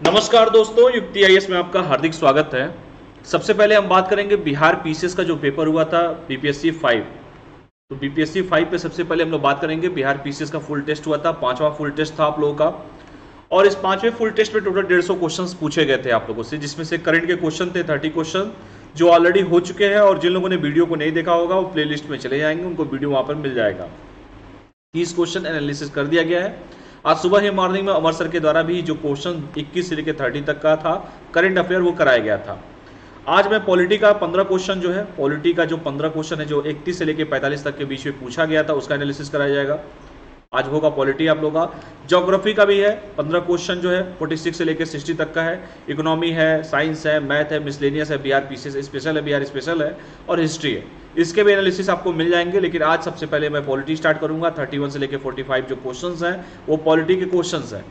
नमस्कार दोस्तों, युक्ति आईएएस में आपका हार्दिक स्वागत है। सबसे पहले हम बात करेंगे बिहार पीसीएस का जो पेपर हुआ था बीपीएससी 5। तो बीपीएससी 5 पे सबसे पहले हम लोग बात करेंगे। बिहार पीसीएस का फुल टेस्ट हुआ था, 5वां फुल टेस्ट था आप लोगों का। और इस 5वें फुल टेस्ट में टोटल 150 क्वेश्चंस पूछे गए थे आप लोगों से, जिसमें से करंट के क्वेश्चन थे 30 क्वेश्चन जो ऑलरेडी हो चुके हैं। और जिन लोगों ने वीडियो को नहीं देखा होगा वो प्ले में चले जाएंगे, उनको वीडियो वहां पर मिल जाएगा। 30 क्वेश्चन एनालिसिस कर दिया गया है। आज सुबह ही मॉर्निंग में अमर सर के द्वारा भी जो क्वेश्चन 21 से लेकर 30 तक का था करंट अफेयर, वो कराया गया था। आज मैं पॉलिटी का 15 क्वेश्चन जो है, पॉलिटी का जो 15 क्वेश्चन है जो 31 से लेकर 45 तक के बीच में पूछा गया था, उसका एनालिसिस कराया जाएगा। आज होगा पॉलिटी आप लोगों का। ज्योग्राफी का भी है 15 क्वेश्चन जो है, 46 से लेकर 60 तक का है। इकोनॉमी है, साइंस है, मैथ है, मिसलेनियस है, बिहार पीसीएस स्पेशल है, बिहार स्पेशल है, और हिस्ट्री है। इसके भी एनालिसिस आपको मिल जाएंगे। लेकिन आज सबसे पहले मैं पॉलिटी स्टार्ट करूंगा। 31 से लेकर 45 जो क्वेश्चंस हैं वो पॉलिटी के क्वेश्चंस हैं।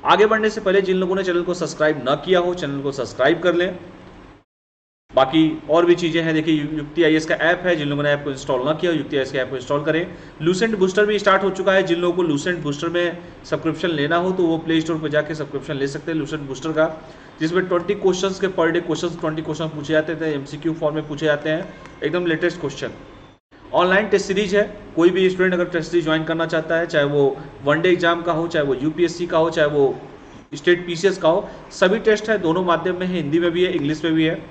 आगे बढ़ने से पहले जिन लोगों ने चैनल को सब्सक्राइब ना किया हो, चैनल को सब्सक्राइब कर लें। बाकी और भी चीज़ें हैं, देखिए युक्ति आईएएस का ऐप है, जिन लोगों ने ऐप को इंस्टॉल ना किया युक्ति आईएएस के ऐप को इंस्टॉल करें। लूसेंट बूस्टर भी स्टार्ट हो चुका है। जिन लोगों को लूसेंट बूस्टर में सब्सक्रिप्शन लेना हो तो वो प्ले स्टोर पर जाकर सब्सक्रिप्शन ले सकते हैं लूसेंट बूस्टर का, जिसमें 20 क्वेश्चन के पर डे क्वेश्चन 20 क्वेश्चन पूछे जाते थे, एमसीक्यू फॉर्म में पूछे जाते हैं, एकदम latest question. Online test series है। कोई भी स्टूडेंट अगर टेस्ट सीरीज ज्वाइन करना चाहता है, चाहे वो वनडे एग्जाम का हो, चाहे वो यूपीएससी का हो, चाहे वो स्टेट पीसीएस का हो, सभी टेस्ट है, दोनों माध्यम में है, हिंदी में भी है, इंग्लिश में भी है।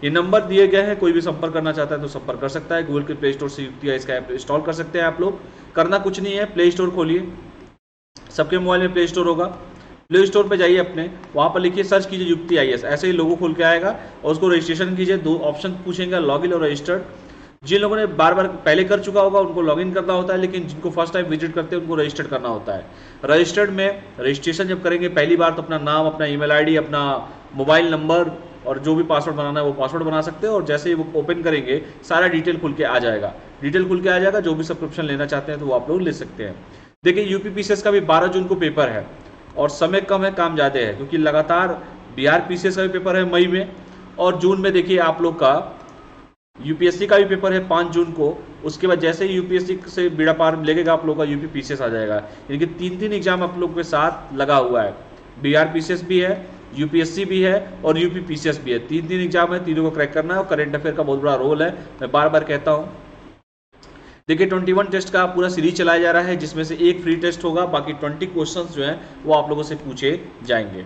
ये नंबर दिए गए हैं, कोई भी संपर्क करना चाहता है तो संपर्क कर सकता है। गूगल के प्ले स्टोर से युक्ति आईएएस का ऐप इंस्टॉल कर सकते हैं आप लोग। करना कुछ नहीं है, प्ले स्टोर खोलिए, सबके मोबाइल में प्ले स्टोर होगा। प्ले स्टोर पे जाइए अपने, वहाँ पर लिखिए, सर्च कीजिए युक्ति आईएएस, ऐसे ही लोगो खुल के आएगा और उसको रजिस्ट्रेशन कीजिए। 2 ऑप्शन पूछेंगे, लॉगिन और रजिस्टर्ड। जिन लोगों ने बार बार पहले कर चुका होगा उनको लॉगिन करना होता है, लेकिन जिनको फर्स्ट टाइम विजिट करते हैं उनको रजिस्टर्ड करना होता है। रजिस्टर्ड में रजिस्ट्रेशन जब करेंगे पहली बार तो अपना नाम, अपना ईमेल आईडी, अपना मोबाइल नंबर और जो भी पासवर्ड बनाना है वो पासवर्ड बना सकते हैं। और जैसे ही वो ओपन करेंगे सारा डिटेल खुल के आ जाएगा। डिटेल खुल के आ जाएगा, जो भी सब्सक्रिप्शन लेना चाहते हैं तो वो आप लोग ले सकते हैं। देखिए यूपी पीसीएस का भी 12 जून को पेपर है और समय कम है, काम ज़्यादा है, क्योंकि लगातार बिहार पीसीएस का भी पेपर है मई में, और जून में देखिए आप लोग का यूपीएससी का भी पेपर है 5 जून को। उसके बाद जैसे ही यूपीएससी से बीड़ा पार लगेगा आप लोग का यूपी पीसीएस आ जाएगा। यानी कि 3 एग्जाम आप लोग के साथ लगा हुआ है। बिहार पीसीएस भी है, यूपीएससी भी है और यूपी पीसीएस भी है। 3 एग्जाम है, तीनों को क्रैक करना है और करंट अफेयर का बहुत बड़ा रोल है, मैं बार बार कहता हूँ। देखिए 21 टेस्ट का पूरा सीरीज चलाया जा रहा है, जिसमें से एक फ्री टेस्ट होगा, बाकी 20 क्वेश्चंस जो हैं वो आप लोगों से पूछे जाएंगे।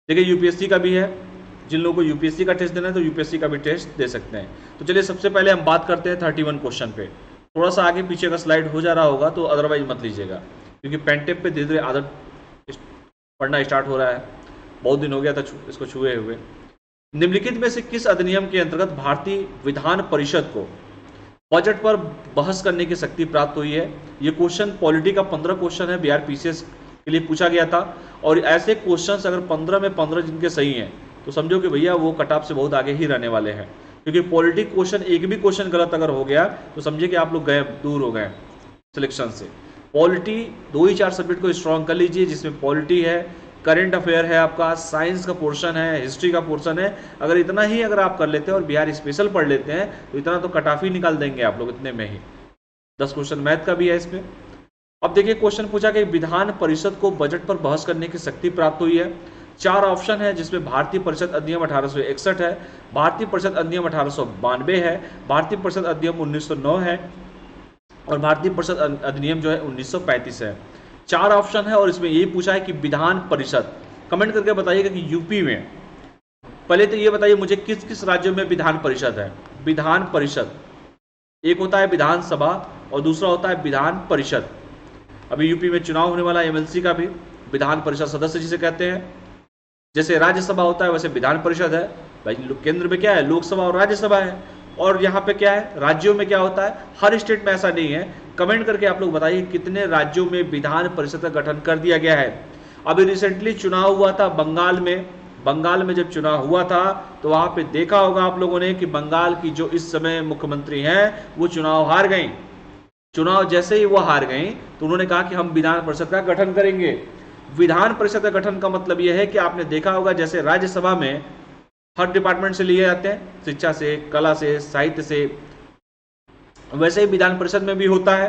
देखिए यूपीएससी का भी है, जिन लोगों को यूपीएससी का टेस्ट देना है तो यूपीएससी का भी टेस्ट दे सकते हैं। तो चलिए सबसे पहले हम बात करते हैं 31 क्वेश्चन पे। थोड़ा सा आगे पीछे का स्लाइड हो जा रहा होगा तो अदरवाइज मत लीजिएगा, क्योंकि पेन टेप पे धीरे धीरे आदत पढ़ना स्टार्ट हो रहा है, बहुत दिन हो गया था इसको छुए हुए। निम्नलिखित में से किस अधिनियम के अंतर्गत भारतीय विधान परिषद को बजट पर बहस करने की शक्ति प्राप्त हुई है? ये क्वेश्चन पॉलिटी का 15 क्वेश्चन है, बिहार पीसीएस के लिए पूछा गया था। और ऐसे क्वेश्चंस अगर 15 में 15 जिनके सही हैं तो समझो कि भैया वो कट ऑफ से बहुत आगे ही रहने वाले हैं, क्योंकि पॉलिटी क्वेश्चन एक भी क्वेश्चन गलत अगर हो गया तो समझिए कि आप लोग गए, दूर हो गए सिलेक्शन से। पॉलिटी 2 ही 4 सब्जेक्ट को स्ट्रॉन्ग कर लीजिए, जिसमें पॉलिटी है, करंट अफेयर है, आपका साइंस का पोर्शन है, हिस्ट्री का पोर्शन है। अगर इतना ही अगर आप कर लेते हैं और बिहार स्पेशल पढ़ लेते हैं तो इतना तो कट ऑफ ही निकाल देंगे आप लोग इतने में ही। 10 क्वेश्चन मैथ का भी है इसमें। अब देखिए क्वेश्चन पूछा कि विधान परिषद को बजट पर बहस करने की शक्ति प्राप्त हुई है। 4 ऑप्शन है, जिसमें भारतीय परिषद अधिनियम 1861 है, भारतीय परिषद अधिनियम 1892 है, भारतीय परिषद अधिनियम 1909 है और भारतीय परिषद अधिनियम जो है 1935 है। 4 ऑप्शन है और इसमें यही पूछा है कि विधान परिषद। कमेंट करके बताइएगा कि यूपी में, पहले तो ये बताइए मुझे किस किस राज्यों में विधान परिषद है। विधान परिषद एक होता है विधानसभा और दूसरा होता है विधान परिषद। अभी यूपी में चुनाव होने वाला एमएलसी का भी विधान परिषद सदस्य जिसे कहते हैं। जैसे राज्यसभा होता है वैसे विधान परिषद है। भाई केंद्र में क्या है, लोकसभा और राज्यसभा है, और यहाँ पे क्या है, राज्यों में क्या होता है। हर स्टेट में ऐसा नहीं है। कमेंट करके आप लोग बताइए कितने राज्यों में विधान परिषद का गठन कर दिया गया है। अभी रिसेंटली चुनाव हुआ था बंगाल में। बंगाल में जब चुनाव हुआ था तो वहां पे देखा होगा आप लोगों ने कि बंगाल की जो इस समय मुख्यमंत्री हैं वो चुनाव हार गई। चुनाव जैसे ही वो हार गई तो उन्होंने कहा कि हम विधान परिषद का गठन करेंगे। विधान परिषद का गठन का मतलब यह है कि आपने देखा होगा जैसे राज्यसभा में हर डिपार्टमेंट से लिए जाते हैं, शिक्षा से, कला से, साहित्य से, वैसे ही विधान परिषद में भी होता है।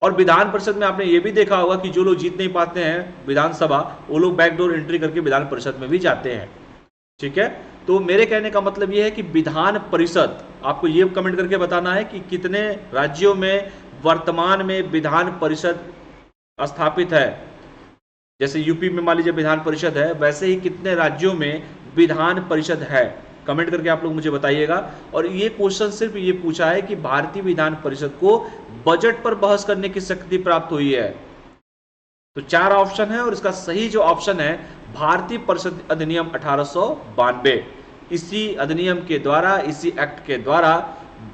और विधान परिषद में आपने ये भी देखा होगा कि जो लोग जीत नहीं पाते हैं विधानसभा, वो लोग बैकडोर एंट्री करके विधान परिषद में भी जाते हैं। ठीक है, तो मेरे कहने का मतलब ये है कि विधान परिषद, आपको ये कमेंट करके बताना है कि कितने राज्यों में वर्तमान में विधान परिषद स्थापित है। जैसे यूपी में मान लीजिए विधान परिषद है, वैसे ही कितने राज्यों में विधान परिषद है, कमेंट करके आप लोग मुझे बताइएगा। और ये क्वेश्चन सिर्फ ये पूछा है कि भारतीय विधान परिषद को बजट पर बहस करने की शक्ति प्राप्त हुई है। तो 4 ऑप्शन है और इसका सही जो ऑप्शन है भारतीय परिषद अधिनियम 1892। इसी अधिनियम के द्वारा, इसी एक्ट के द्वारा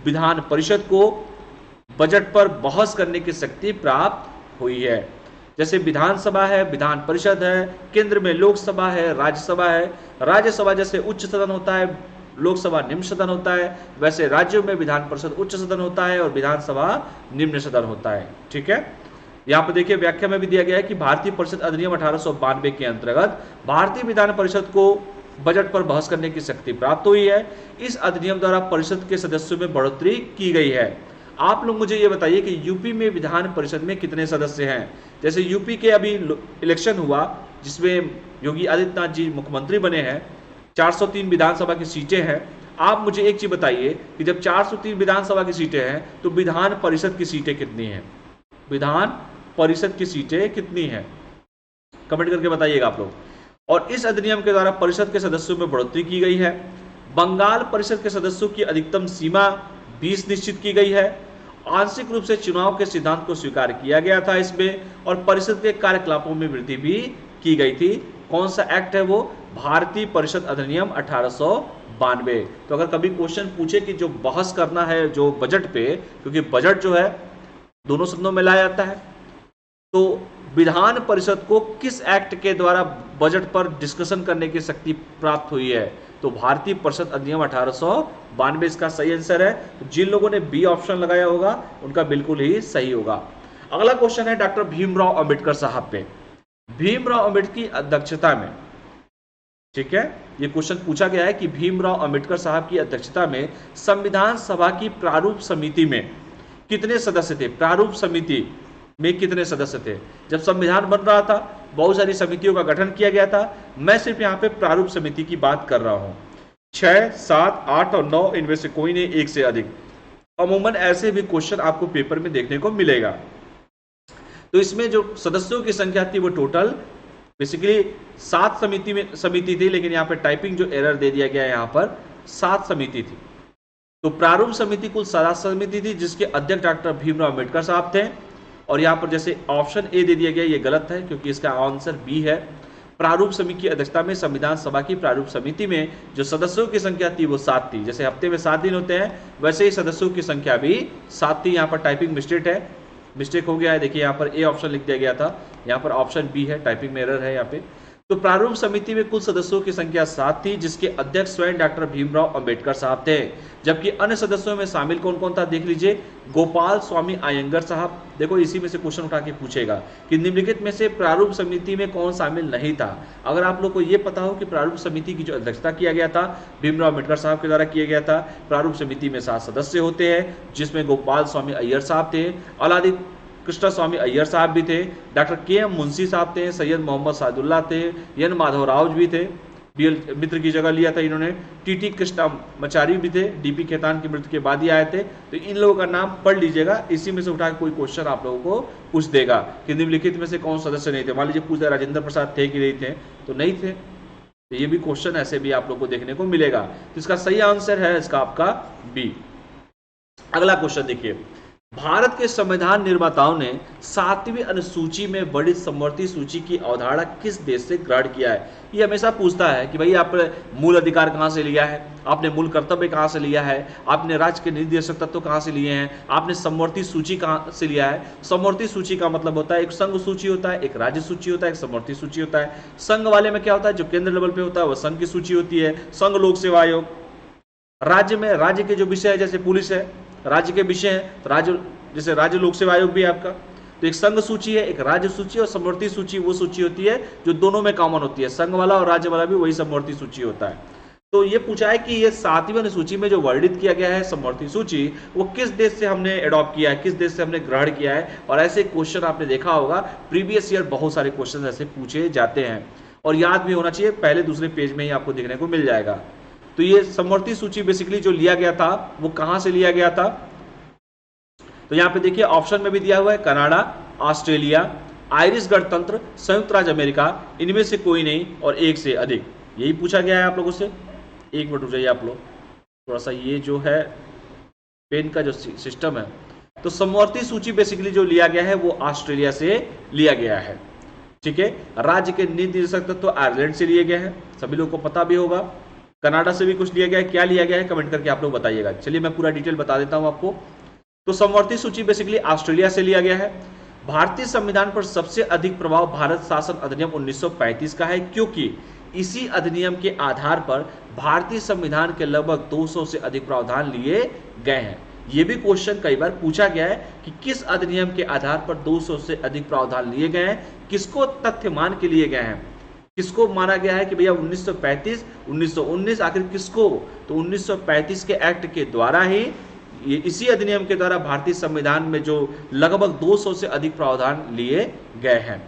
विधान परिषद को बजट पर बहस करने की शक्ति प्राप्त हुई है। जैसे विधानसभा है, विधान परिषद है, केंद्र में लोकसभा है, राज्यसभा है। राज्यसभा जैसे उच्च सदन होता है, लोकसभा निम्न सदन होता है, वैसे राज्यों में विधान परिषद उच्च सदन होता है और विधानसभा निम्न सदन होता है। ठीक है, यहाँ पर देखिए व्याख्या में भी दिया गया है कि भारतीय परिषद अधिनियम 1892 के अंतर्गत भारतीय विधान परिषद को बजट पर बहस करने की शक्ति प्राप्त हुई है। इस अधिनियम द्वारा परिषद के सदस्यों में बढ़ोतरी की गई है। आप लोग मुझे ये बताइए कि यूपी में विधान परिषद में कितने सदस्य हैं। जैसे यूपी के अभी इलेक्शन हुआ जिसमें योगी आदित्यनाथ जी मुख्यमंत्री बने हैं, 403 विधानसभा की सीटें हैं। आप मुझे एक चीज बताइए कि जब 403 विधानसभा की सीटें हैं तो विधान परिषद की सीटें कितनी हैं? विधान परिषद की सीटें कितनी हैं? कमेंट करके बताइएगा आप लोग। और इस अधिनियम के द्वारा परिषद के सदस्यों में बढ़ोतरी की गई है। बंगाल परिषद के सदस्यों की अधिकतम सीमा 20 निश्चित की गई है। आंशिक रूप से चुनाव के सिद्धांत को स्वीकार किया गया था इसमें, और परिषद के कार्यकलापों में वृद्धि भी की गई थी। कौन सा एक्ट है वो? भारतीय परिषद अधिनियम 1892। तो अगर कभी क्वेश्चन पूछे कि जो बहस करना है जो बजट पे, क्योंकि बजट जो है दोनों सदनों में लाया जाता है, तो विधान परिषद को किस एक्ट के द्वारा बजट पर डिस्कशन करने की शक्ति प्राप्त हुई है? तो भारतीय परिषद अधिनियम 1892 इसका सही आंसर है। तो जिन लोगों ने बी ऑप्शन लगाया होगा उनका बिल्कुल ही सही होगा। अगला क्वेश्चन है डॉक्टर भीमराव अंबेडकर साहब पे। भीमराव अंबेडकर की अध्यक्षता में, ठीक है, ये क्वेश्चन पूछा गया है कि भीमराव अंबेडकर साहब की अध्यक्षता में संविधान सभा की प्रारूप समिति में कितने सदस्य थे? प्रारूप समिति में कितने सदस्य थे? जब संविधान बन रहा था बहुत सारी समितियों का गठन किया गया था। मैं सिर्फ यहाँ पे प्रारूप समिति की बात कर रहा हूँ। 6, 7, 8 और 9 इनमें से कोई नहीं, एक से अधिक। अमूमन ऐसे भी क्वेश्चन आपको पेपर में देखने को मिलेगा। तो इसमें जो सदस्यों की संख्या थी वो टोटल बेसिकली 7 समिति थी, लेकिन यहाँ पे टाइपिंग जो एरर दे दिया गया है यहाँ पर 7 समिति थी। तो प्रारूप समिति कुल 7 समिति थी जिसके अध्यक्ष डॉक्टर भीमराव अम्बेडकर साहब थे। और यहाँ पर जैसे ऑप्शन ए दे दिया गया, ये गलत है क्योंकि इसका आंसर बी है। प्रारूप समिति की अध्यक्षता में संविधान सभा की प्रारूप समिति में जो सदस्यों की संख्या थी वो 7 थी। जैसे हफ्ते में 7 दिन होते हैं वैसे ही सदस्यों की संख्या भी 7 थी। यहाँ पर टाइपिंग मिस्टेक हो गया है। देखिए यहाँ पर ए ऑप्शन लिख दिया गया था, यहाँ पर ऑप्शन बी है, टाइपिंग में एरर है यहाँ पे। तो प्रारूप समिति में कुल सदस्यों की संख्या 7 थी जिसके अध्यक्ष स्वयं डॉक्टर भीमराव अंबेडकर साहब थे। जबकि अन्य सदस्यों में शामिल कौन कौन था देख लीजिए। गोपाल स्वामी अयंगर साहब, देखो इसी में से क्वेश्चन उठा के पूछेगा कि निम्नलिखित में से प्रारूप समिति में कौन शामिल नहीं था। अगर आप लोग को ये पता हो कि प्रारूप समिति की जो अध्यक्षता किया गया था भीमराव अंबेडकर साहब के द्वारा किया गया था, प्रारूप समिति में 7 सदस्य होते हैं जिसमें गोपाल स्वामी अय्यर साहब थे, अलादीन कृष्ण स्वामी अय्यर साहब भी थे, डॉक्टर के.एम. मुंशी साहब थे, सैयद मोहम्मद सादुल्ला थे, एन माधवराव भी थे, बी.एल. मित्र की जगह लिया था इन्होंने, टी.टी. कृष्णामाचारी भी थे, डी.पी. खेतान की मृत्यु के बाद ही आए थे। तो इन लोगों का नाम पढ़ लीजिएगा, इसी में से उठा के कोई क्वेश्चन आप लोगों को पूछ देगा कि निम्नलिखित में से कौन सदस्य नहीं थे। मान लीजिए पूछ दे राजेंद्र प्रसाद थे कि नहीं थे, तो नहीं थे। तो ये भी क्वेश्चन ऐसे भी आप लोग को देखने को मिलेगा। तो इसका सही आंसर है इसका आपका बी। अगला क्वेश्चन देखिए, भारत के संविधान निर्माताओं ने 7वीं अनुसूची में बड़ी समवर्ती सूची की अवधारणा किस देश से ग्रहण किया है? ये हमेशा पूछता है कि भाई आपने मूल अधिकार कहाँ से लिया है, आपने मूल कर्तव्य कहाँ से लिया है, आपने राज्य के निर्देशक तत्व कहाँ से लिए हैं, आपने समवर्ती सूची कहाँ से लिया है। समवर्ती सूची का मतलब होता है एक संघ सूची होता है, एक राज्य सूची होता है, एक समवर्ती सूची होता है। संघ वाले में क्या होता है, जो केंद्र लेवल पे होता है वह संघ की सूची होती है, संघ लोक सेवा आयोग। राज्य में राज्य के जो विषय है जैसे पुलिस है, राज्य के विषय है, तो राज्य जैसे राज्य लोक सेवा आयोग भी है आपका। तो एक संघ सूची है, एक राज्य सूची, और समवर्ती सूची वो सूची होती है जो दोनों में कॉमन होती है, संघ वाला और राज्य वाला भी वही समवर्ती सूची होता है। तो ये पूछा है कि ये 7वीं अनुसूची में जो वर्णित किया गया है समवर्ती सूची, वो किस देश से हमने एडॉप्ट किया है, किस देश से हमने ग्रहण किया है। और ऐसे क्वेश्चन आपने देखा होगा प्रीवियस ईयर बहुत सारे क्वेश्चन ऐसे पूछे जाते हैं और याद भी होना चाहिए, पहले दूसरे पेज में ही आपको देखने को मिल जाएगा। तो ये समवर्ती सूची बेसिकली जो लिया गया था वो कहां से लिया गया था, तो यहाँ पे देखिए ऑप्शन में भी दिया हुआ है कनाडा, ऑस्ट्रेलिया, आयरिश गणतंत्र, संयुक्त राज्य अमेरिका, इनमें से कोई नहीं और एक से अधिक, यही पूछा गया है आप लोगों से। एक मिनट रुक जाइए आप लोग, थोड़ा सा ये जो है पेन का जो सिस्टम है, तो समवर्ती सूची बेसिकली जो लिया गया है वो ऑस्ट्रेलिया से लिया गया है, ठीक है। राज्य के नीति निर्देशक तत्व आयरलैंड से लिए गए हैं, सभी लोगों को पता भी होगा। कनाडा से भी कुछ लिया गया है, क्या लिया गया है कमेंट करके आप लोग बताइएगा। चलिए मैं पूरा डिटेल बता देता हूं आपको। तो समवर्ती सूची बेसिकली ऑस्ट्रेलिया से लिया गया है। भारतीय संविधान पर सबसे अधिक प्रभाव भारत शासन अधिनियम 1935 का है, क्योंकि इसी अधिनियम के आधार पर भारतीय संविधान के लगभग 200 से अधिक प्रावधान लिए गए हैं। यह भी क्वेश्चन कई बार पूछा गया है कि किस अधिनियम के आधार पर 200 से अधिक प्रावधान लिए गए हैं, किसको तथ्य मान के लिए गए हैं, किसको माना गया है कि भैया 1935, 1919 आखिर किसको, तो 1935 के एक्ट के द्वारा ही, इसी अधिनियम के द्वारा भारतीय संविधान में जो लगभग 200 से अधिक प्रावधान लिए गए हैं।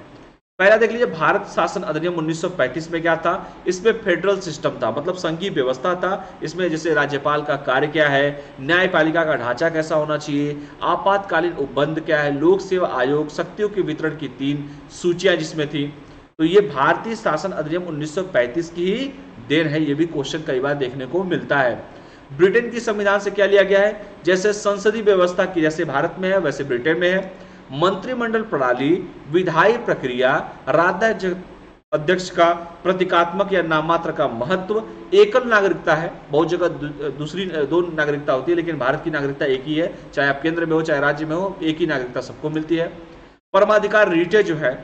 पहला देख लीजिए, भारत शासन अधिनियम 1935 में क्या था, इसमें फेडरल सिस्टम था, मतलब संघीय व्यवस्था था। इसमें जैसे राज्यपाल का कार्य क्या है, न्यायपालिका का ढांचा कैसा होना चाहिए, आपातकालीन उपबंध क्या है, लोक सेवा आयोग, शक्तियों के वितरण की 3 सूचियां जिसमें थी। तो ये भारतीय शासन अधिनियम 1935 की ही देन है, ये भी क्वेश्चन कई बार देखने को मिलता है। ब्रिटेन की संविधान से क्या लिया गया है, जैसे संसदीय व्यवस्था की जैसे भारत में है वैसे ब्रिटेन में है। मंत्रिमंडल प्रणाली, विधायी प्रक्रिया, राज्य अध्यक्ष का प्रतीकात्मक या नाममात्र का महत्व, एकल नागरिकता है, बहुत जगह दूसरी 2 नागरिकता होती है, लेकिन भारत की नागरिकता एक ही है, चाहे आप केंद्र में हो चाहे राज्य में हो, एक ही नागरिकता सबको मिलती है। परमाधिकार रीटे जो है,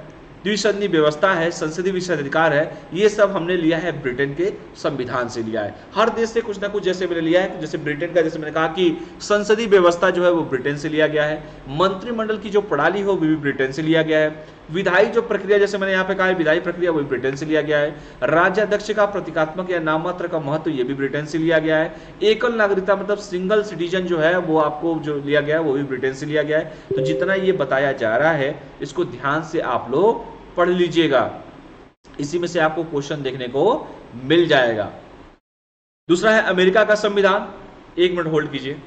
द्विसंधि व्यवस्था है, संसदीय विशेषाधिकार है, ये सब हमने लिया है ब्रिटेन के संविधान से लिया है। हर देश से कुछ ना कुछ जैसे मैंने लिया है, जैसे ब्रिटेन का, जैसे मैंने कहा कि संसदीय व्यवस्था जो है वो ब्रिटेन से लिया गया है, मंत्रिमंडल की जो प्रणाली हो वो भी ब्रिटेन से लिया गया है, विधायी जो प्रक्रिया जैसे मैंने यहाँ पे कहा है विधायी प्रक्रिया वो भी ब्रिटेन से लिया गया है, राज्याध्यक्ष का प्रतीकात्मक या नाममात्र का महत्व ये भी ब्रिटेन से लिया गया है, एकल नागरिकता मतलब सिंगल सिटीजन जो है वो आपको जो लिया गया है वो भी ब्रिटेन से लिया गया है। तो जितना ये बताया जा रहा है इसको ध्यान से आप लोग पढ़ लीजिएगा, इसी में से आपको क्वेश्चन देखने को मिल जाएगा। दूसरा है अमेरिका का संविधान, 1 मिनट होल्ड कीजिए।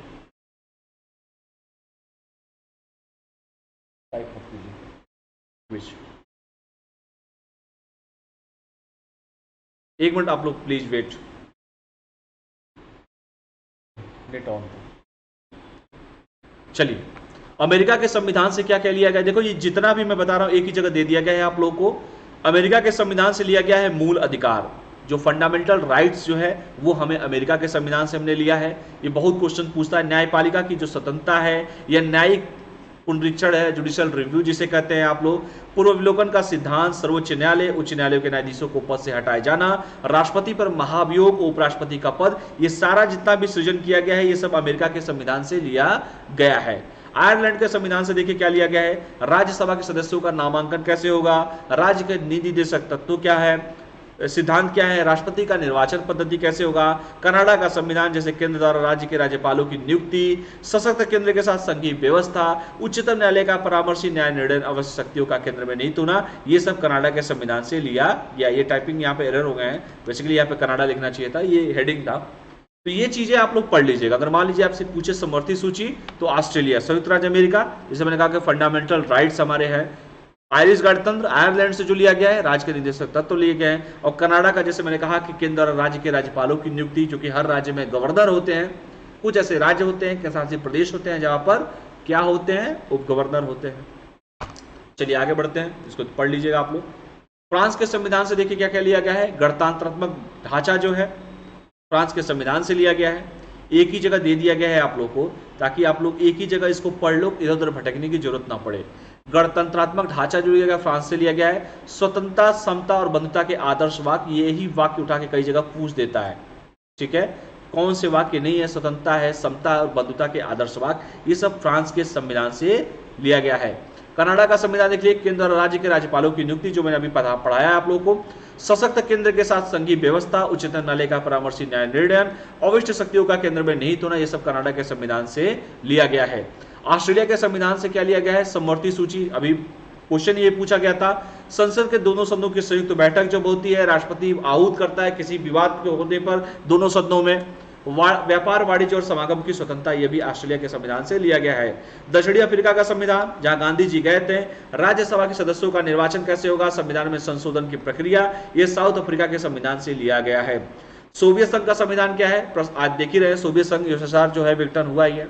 एक मिनट आप लोग प्लीज वेट, नेट ऑन। चलिए अमेरिका के संविधान से क्या क्या लिया गया, देखो ये जितना भी मैं बता रहा हूं एक ही जगह दे दिया गया है आप लोगों को। अमेरिका के संविधान से लिया गया है मूल अधिकार, जो फंडामेंटल राइट्स जो है वो हमें अमेरिका के संविधान से हमने लिया है। ये बहुत क्वेश्चन पूछता है, न्यायपालिका की जो स्वतंत्रता है या न्यायिक पुनरीक्षण है, जुडिशियल रिव्यू जिसे कहते हैं आप लोग, पूर्वावलोकन का सिद्धांत, सर्वोच्च न्यायालय, उच्च न्यायालय के न्यायाधीशों को पद से हटाए जाना, राष्ट्रपति पर महाभियोग, उपराष्ट्रपति का पद, ये सारा जितना भी सृजन किया गया है ये सब अमेरिका के संविधान से लिया गया है। आयरलैंड के संविधान से देखिए क्या लिया गया है, राज्यसभा के सदस्यों का नामांकन कैसे होगा, राज्य के नीति निर्देशक तत्व क्या है, सिद्धांत क्या है, राष्ट्रपति का निर्वाचन पद्धति कैसे होगा। कनाडा का संविधान जैसे केंद्र द्वारा राज्य के राज्यपालों की नियुक्ति, सशक्त केंद्र के साथ संघीय व्यवस्था, उच्चतम न्यायालय का परामर्शी न्याय निर्णय अवश्य शक्तियों का केंद्र में नहीं होना, ये सब कनाडा के संविधान से लिया गया। ये टाइपिंग यहाँ पे एरर हो गए हैं, बेसिकली यहाँ पे कनाडा लिखना चाहिए था, ये हेडिंग था। तो ये चीजें आप लोग पढ़ लीजिएगा। अगर मान लीजिए आपसे पूछे समवर्ती सूची, तो ऑस्ट्रेलिया, संयुक्त राज्य अमेरिका जैसे मैंने कहा कि फंडामेंटल राइट्स हमारे हैं, आयरिश गणतंत्र आयरलैंड से जो लिया गया है, राज्य के निर्देशक तत्व लिए गए हैं, और कनाडा का जैसे मैंने कहा कि केंद्र और राज्य के राज्यपालों की नियुक्ति, जो कि हर राज्य में गवर्नर होते हैं, कुछ ऐसे राज्य होते हैं, शासित प्रदेश होते हैं जहां पर क्या होते हैं, उप गवर्नर होते हैं। चलिए आगे बढ़ते हैं, इसको पढ़ लीजिएगा आप लोग। फ्रांस के संविधान से देखिए क्या क्या लिया गया है, गणतंत्रात्मक ढांचा जो है फ्रांस के संविधान से लिया गया है, एक ही जगह दे दिया गया है आप लोग को, ताकि आप लोग एक ही जगह इसको पढ़ लो, इधर उधर भटकने की जरूरत ना पड़े। गणतंत्रात्मक ढांचा जो लिया गया फ्रांस से लिया गया है, स्वतंत्रता, समता और बंधुता के आदर्श वाक्य, यही वाक्य उठा के कई जगह पूछ देता है, ठीक है। कौन से वाक्य नहीं है, स्वतंत्रता है, समता और बंधुता के आदर्श वाक्य, ये सब फ्रांस के संविधान से लिया गया है। कनाडा का संविधान देख लीजिए, केंद्र और राज्य के राज्यपालों की नियुक्ति, जो मैंने अभी पढ़ाया आप लोगों को। सशक्त केंद्र के साथ संघीय व्यवस्था, उच्चतम न्यायालय का परामर्शी न्याय निर्णय, अविष्ट शक्तियों का केंद्र में निहित होना, यह सब कनाडा के संविधान से लिया गया है। ऑस्ट्रेलिया के संविधान से क्या लिया गया है? समवर्ती सूची। अभी क्वेश्चन ये पूछा गया था, संसद के दोनों सदनों की संयुक्त बैठक जब होती है, राष्ट्रपति आहूत करता है किसी विवाद के होने पर दोनों सदनों में। व्यापार, वाणिज्य और समागम की स्वतंत्रता, यह भी ऑस्ट्रेलिया के संविधान से लिया गया है। दक्षिणी अफ्रीका का संविधान, जहां गांधी जी गए थे। राज्यसभा के सदस्यों का निर्वाचन कैसे होगा, संविधान में संशोधन की प्रक्रिया, यह साउथ अफ्रीका के संविधान से लिया गया है। सोवियत संघ का संविधान क्या है? आज देख ही रहे, सोवियत संघ यूएसएसआर जो है विघटन हुआ ही है,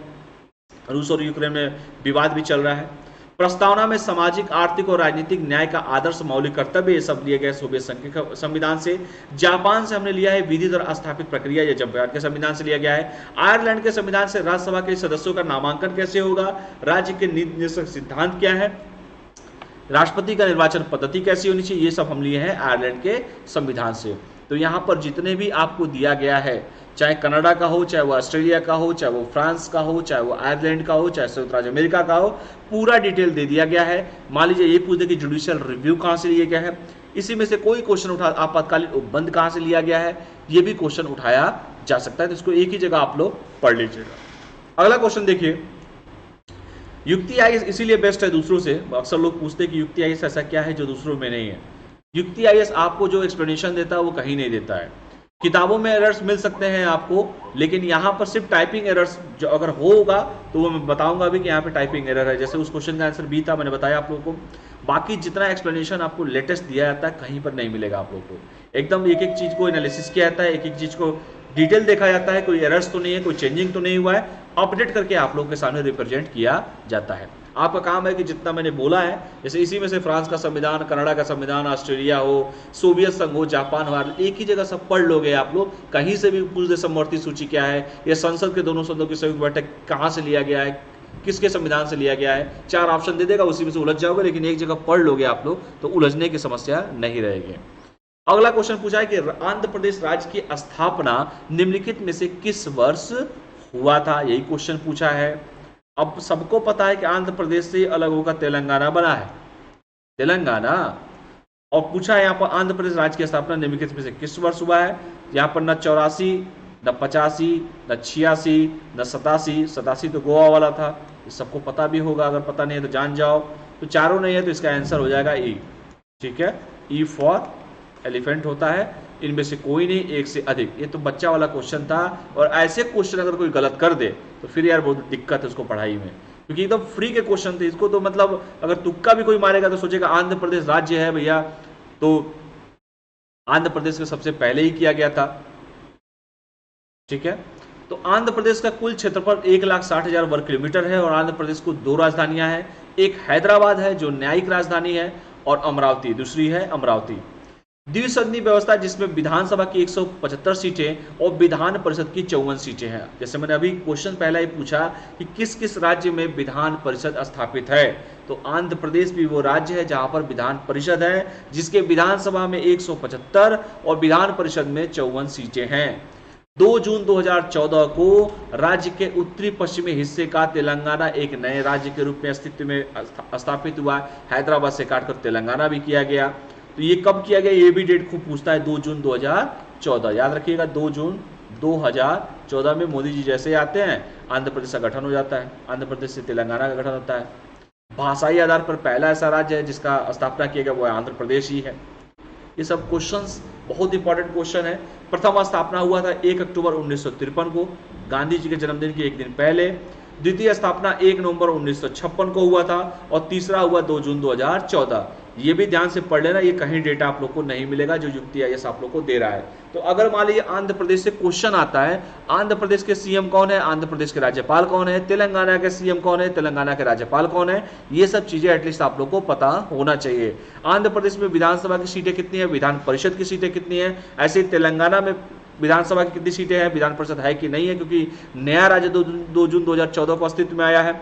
रूस और यूक्रेन में विवाद भी चल रहा है। प्रस्तावना में सामाजिक, आर्थिक और राजनीतिक न्याय का आदर्श मौलिक कर्तव्य, ये सब लिए गए सोवियत संघ के संविधान से। जापान से हमने लिया है विधि द्वारा स्थापित प्रक्रिया, यह जापान के संविधान से लिया गया है। आयरलैंड के संविधान से राज्यसभा के सदस्यों का नामांकन कैसे होगा, राज्य के नीति सिद्धांत क्या है, राष्ट्रपति का निर्वाचन पद्धति कैसी होनी चाहिए, ये सब हम लिए हैं आयरलैंड के संविधान से। तो यहाँ पर जितने भी आपको दिया गया है, चाहे कनाडा का हो, चाहे वो ऑस्ट्रेलिया का हो, चाहे वो फ्रांस का हो, चाहे वो आयरलैंड का हो, चाहे संयुक्त राज्य अमेरिका का हो, पूरा डिटेल दे दिया गया है। मान लीजिए ये पूछ दे कि जुडिशियल रिव्यू कहाँ से लिया गया है, इसी में से कोई क्वेश्चन उठा, आपातकालीन उपबंध कहाँ से लिया गया है, ये भी क्वेश्चन उठाया जा सकता है। तो इसको एक ही जगह आप लोग पढ़ लीजिएगा। अगला क्वेश्चन देखिए, युक्ति आईएएस इसीलिए बेस्ट है दूसरों से। अक्सर लोग पूछते हैं कि युक्ति आईएएस ऐसा क्या है जो दूसरों में नहीं है। युक्ति आईएएस आपको जो एक्सप्लेनेशन देता है वो कहीं नहीं देता है। किताबों में एरर्स मिल सकते हैं आपको, लेकिन यहाँ पर सिर्फ टाइपिंग एरर्स जो अगर होगा तो वो मैं बताऊंगा भी कि यहाँ पे टाइपिंग एरर है। जैसे उस क्वेश्चन का आंसर बी था, मैंने बताया आप लोगों को। बाकी जितना एक्सप्लेनेशन आपको लेटेस्ट दिया जाता है कहीं पर नहीं मिलेगा आप लोगों को। एकदम एक एक चीज को एनालिसिस किया जाता है, एक एक चीज को डिटेल देखा जाता है, कोई एरर्स तो नहीं है, कोई चेंजिंग तो नहीं हुआ है, अपडेट करके आप लोगों के सामने रिप्रेजेंट किया जाता है। आपका काम है कि जितना मैंने बोला है, जैसे इसी में से फ्रांस का संविधान, कनाडा का संविधान, ऑस्ट्रेलिया हो, सोवियत संघ हो, जापान हो, एक ही जगह सब पढ़ लोगे आप लोग। कहीं से भी पूछ दे समवर्ती सूची क्या है, या संसद के दोनों सदनों की संयुक्त बैठक कहाँ से लिया गया है, किसके संविधान से लिया गया है, 4 ऑप्शन दे देगा, उसी में से उलझ जाओगे। लेकिन एक जगह पढ़ लोगे आप लोग तो उलझने की समस्या नहीं रहेगी। अगला क्वेश्चन पूछा है कि आंध्र प्रदेश राज्य की स्थापना निम्नलिखित में से किस वर्ष हुआ था, यही क्वेश्चन पूछा है। अब सबको पता है कि आंध्र प्रदेश से अलग होकर तेलंगाना बना है, तेलंगाना। और पूछा है यहाँ पर आंध्र प्रदेश राज्य की स्थापना निम्नलिखित में से किस वर्ष हुआ है। यहाँ पर न 84, न 85, न 86, न 87। 87 तो गोवा वाला था, ये सबको पता भी होगा, अगर पता नहीं है तो जान जाओ। तो चारों नहीं है तो इसका आंसर हो जाएगा ई। ठीक है, ई फॉर एलिफेंट होता है, इनमें से कोई नहीं, एक से अधिक। ये तो बच्चा वाला क्वेश्चन था, और ऐसे क्वेश्चन अगर कोई गलत कर दे तो फिर यार बहुत दिक्कत है उसको पढ़ाई में, क्योंकि एकदम फ्री के क्वेश्चन थे। इसको तो मतलब अगर तुक्का भी कोई मारेगा तो सोचेगा आंध्र प्रदेश राज्य है भैया, तो आंध्र प्रदेश का सबसे पहले ही किया गया था। ठीक है, तो आंध्र प्रदेश का कुल क्षेत्रफल 1,60,000 वर्ग किलोमीटर है, और आंध्र प्रदेश को 2 राजधानियां हैं। एक हैदराबाद है जो न्यायिक राजधानी है, और अमरावती दूसरी है, अमरावती। द्विसदनीय व्यवस्था जिसमें विधानसभा की 175 सीटें और विधान परिषद की 54 सीटें हैं। जैसे मैंने अभी क्वेश्चन पहला ही पूछा कि किस किस राज्य में विधान परिषद स्थापित है, तो आंध्र प्रदेश भी वो राज्य है जहां पर विधान परिषद है, जिसके विधानसभा में 175 और विधान परिषद में 54 सीटें हैं। 2 जून 2014 को राज्य के उत्तरी पश्चिमी हिस्से का तेलंगाना एक नए राज्य के रूप में अस्तित्व में स्थापित हुआ। हैदराबाद से काटकर तेलंगाना भी किया गया। तो ये कब किया गया, ये भी डेट खूब पूछता है, 2 जून 2014। याद रखिएगा, 2 जून 2014 में मोदी जी जैसे आते हैं आंध्र प्रदेश का गठन हो जाता है, आंध्र प्रदेश से तेलंगाना का गठन होता है। भाषाई आधार पर पहला ऐसा राज्य है जिसका स्थापना किया गया वो आंध्र प्रदेश ही है। ये सब क्वेश्चंस बहुत इंपॉर्टेंट क्वेश्चन है। प्रथम स्थापना हुआ था 1 अक्टूबर 1953 को, गांधी जी के जन्मदिन के एक दिन पहले। द्वितीय स्थापना 1 नवंबर 1956 को हुआ था, और तीसरा हुआ 2 जून 2014। ये भी ध्यान से पढ़ लेना, ये कहीं डेटा आप लोग को नहीं मिलेगा जो युक्ति आईएएस आप लोग को दे रहा है। तो अगर मान लीजिए आंध्र प्रदेश से क्वेश्चन आता है, आंध्र प्रदेश के सीएम कौन है, आंध्र प्रदेश के राज्यपाल कौन है, तेलंगाना के सीएम कौन है, तेलंगाना के राज्यपाल कौन है, ये सब चीजें एटलीस्ट आप लोग को पता होना चाहिए। आंध्र प्रदेश में विधानसभा की सीटें कितनी है, विधान परिषद की सीटें कितनी है, ऐसे तेलंगाना में विधानसभा की कितनी सीटें हैं, विधान परिषद है कि नहीं है, क्योंकि नया राज्य 2 जून 2014 को अस्तित्व में आया है।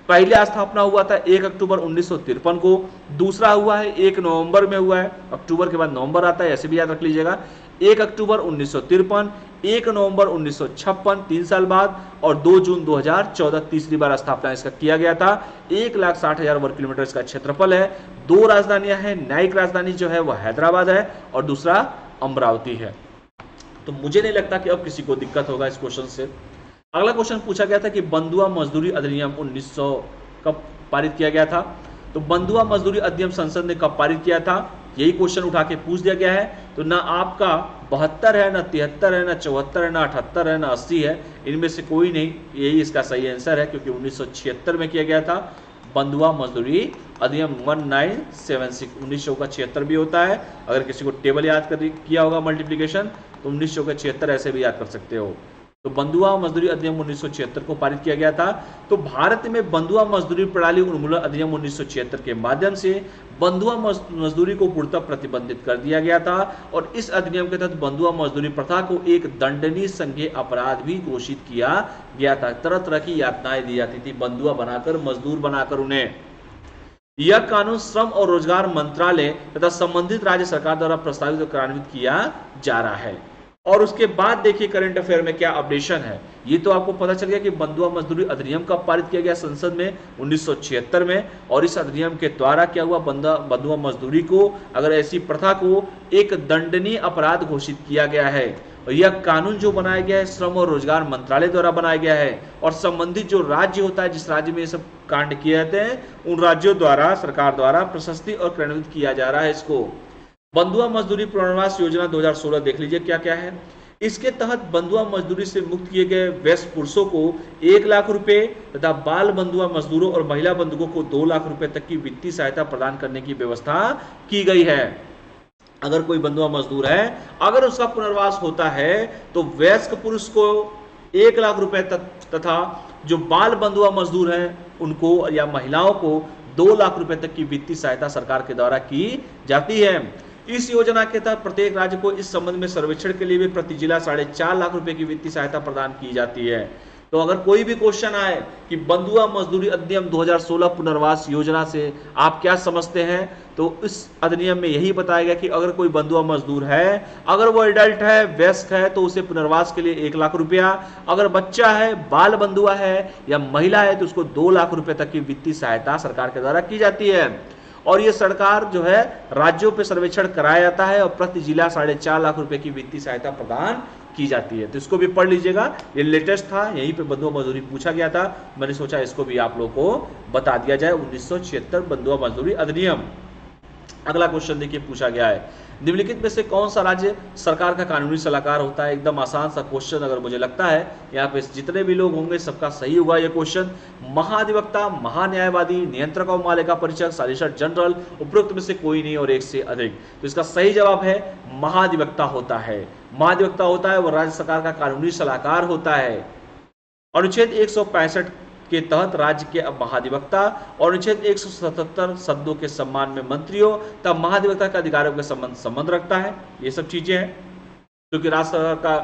पहले स्थापना हुआ था 1 अक्टूबर 1953 को, दूसरा हुआ है 1 नवंबर में हुआ है, अक्टूबर के बाद नवंबर आता है, ऐसे भी याद रख लीजिएगा। 1 अक्टूबर 1953, 1 नवंबर 1956 3 साल बाद, और 2 जून 2014 तीसरी बार स्थापना इसका किया गया था। 1,60,000 वर्ग किलोमीटर इसका क्षेत्रफल है। 2 राजधानियां हैं, न्यायिक राजधानी जो है वह हैदराबाद है और दूसरा अमरावती है। तो मुझे नहीं लगता कि अब किसी को दिक्कत होगा इस क्वेश्चन से। अगला क्वेश्चन पूछा गया था कि बंधुआ मजदूरी अधिनियम 1900 कब पारित किया गया था। तो बंधुआ मजदूरी अधिनियम संसद ने कब पारित किया था, यही क्वेश्चन उठा के पूछ दिया गया है। तो ना आपका 72 है, ना 73 है, ना 74 है, ना 78 है, ना 80 है, इनमें से कोई नहीं, यही इसका सही आंसर है, क्योंकि 1976 में किया गया था बंधुआ मजदूरी अधिनियम 1976। 1976 भी होता है, अगर किसी को टेबल याद कर किया होगा मल्टीप्लीकेशन तो 1976 ऐसे भी याद कर सकते हो। तो बंधुआ मजदूरी अधिनियम 1976 को पारित किया गया था। तो भारत में बंधुआ मजदूरी प्रणाली उन्मूलन अधिनियम 1976 के माध्यम से बंधुआ मजदूरी को पूर्णतः प्रतिबंधित कर दिया गया था, और इस अधिनियम के तहत बंधुआ मजदूरी प्रथा को एक दंडनीय संज्ञेय अपराध भी घोषित किया गया था। तरह तरह की यातनाएं दी जाती थी बंधुआ बनाकर, मजदूर बनाकर उन्हें। यह कानून श्रम और रोजगार मंत्रालय तथा संबंधित राज्य सरकार द्वारा प्रस्तावित और कार्यान्वित किया जा रहा है। और उसके बाद देखिए करंट अफेयर में क्या अपडेशन है। ये तो आपको पता चल गया कि बंधुआ मजदूरी अधिनियम कब पारित किया गया संसद में 1976 में, और इस अधिनियम के द्वारा क्या हुआ, बंधुआ मजदूरी को, अगर ऐसी प्रथा को एक दंडनीय अपराध घोषित किया गया है। और यह कानून जो बनाया गया है श्रम और रोजगार मंत्रालय द्वारा बनाया गया है, और संबंधित जो राज्य होता है, जिस राज्य में ये सब कांड किए जाते हैं, उन राज्यों द्वारा, सरकार द्वारा प्रशस्ति और क्रियान्वित किया जा रहा है इसको। बंधुआ मजदूरी पुनर्वास योजना 2016 देख लीजिए क्या क्या है। इसके तहत बंधुआ मजदूरी से मुक्त किए गए वयस्क पुरुषों को 1 लाख रुपए तथा बाल बंधुआ मजदूरों और महिला बंधुओं को 2 लाख रुपए तक की वित्तीय सहायता प्रदान करने की व्यवस्था की गई है। अगर कोई बंधुआ मजदूर है, अगर उसका पुनर्वास होता है तो वयस्क पुरुष को 1 लाख रुपए तथा जो बाल बंधुआ मजदूर हैं उनको या महिलाओं को 2 लाख रुपए तक की वित्तीय सहायता सरकार के द्वारा की जाती है। इस योजना के तहत प्रत्येक राज्य को इस संबंध में सर्वेक्षण के लिए भी प्रति जिला 4.5 लाख रुपए की वित्तीय सहायता प्रदान की जाती है। तो अगर कोई भी क्वेश्चन आए कि बंधुआ मजदूरी अधिनियम 2016 पुनर्वास योजना से आप क्या समझते हैं, तो इस अधिनियम में यही बताया गया कि अगर कोई बंधुआ मजदूर है, अगर वो एडल्ट है, वयस्क है, तो उसे पुनर्वास के लिए 1 लाख रुपया, अगर बच्चा है, बाल बंधुआ है या महिला है तो उसको 2 लाख रुपए तक की वित्तीय सहायता सरकार के द्वारा की जाती है। और ये सरकार जो है राज्यों पे सर्वेक्षण कराया जाता है और प्रति जिला 4.5 लाख रुपए की वित्तीय सहायता प्रदान की जाती है। तो इसको भी पढ़ लीजिएगा, ये लेटेस्ट था, यहीं पे बंधुआ मजदूरी पूछा गया था, मैंने सोचा इसको भी आप लोगों को बता दिया जाए। 1976 बंधुआ मजदूरी अधिनियम। अगला क्वेश्चन देखिए पूछा गया है, निम्नलिखित में से कौन सा राज्य सरकार का कानूनी सलाहकार होता है। एकदम आसान सा क्वेश्चन, अगर मुझे लगता है यहाँ पे जितने भी लोग होंगे सबका सही होगा ये क्वेश्चन। महाधिवक्ता, महान्यायवादी, नियंत्रक और मालिका परीक्षक, सॉलिसिटर जनरल, उपरोक्त में से कोई नहीं और एक से अधिक। तो इसका सही जवाब है महाधिवक्ता होता है। महाधिवक्ता होता है वो राज्य सरकार का कानूनी सलाहकार होता है। अनुच्छेद 165 के तहत राज्य के महाधिवक्ता और अनुच्छेद 177 शब्दों के सम्मान में मंत्रियों तथा महाधिवक्ता के अधिकारियों के संबंध रखता है। ये सब चीजें हैं क्योंकि राज्य सरकार का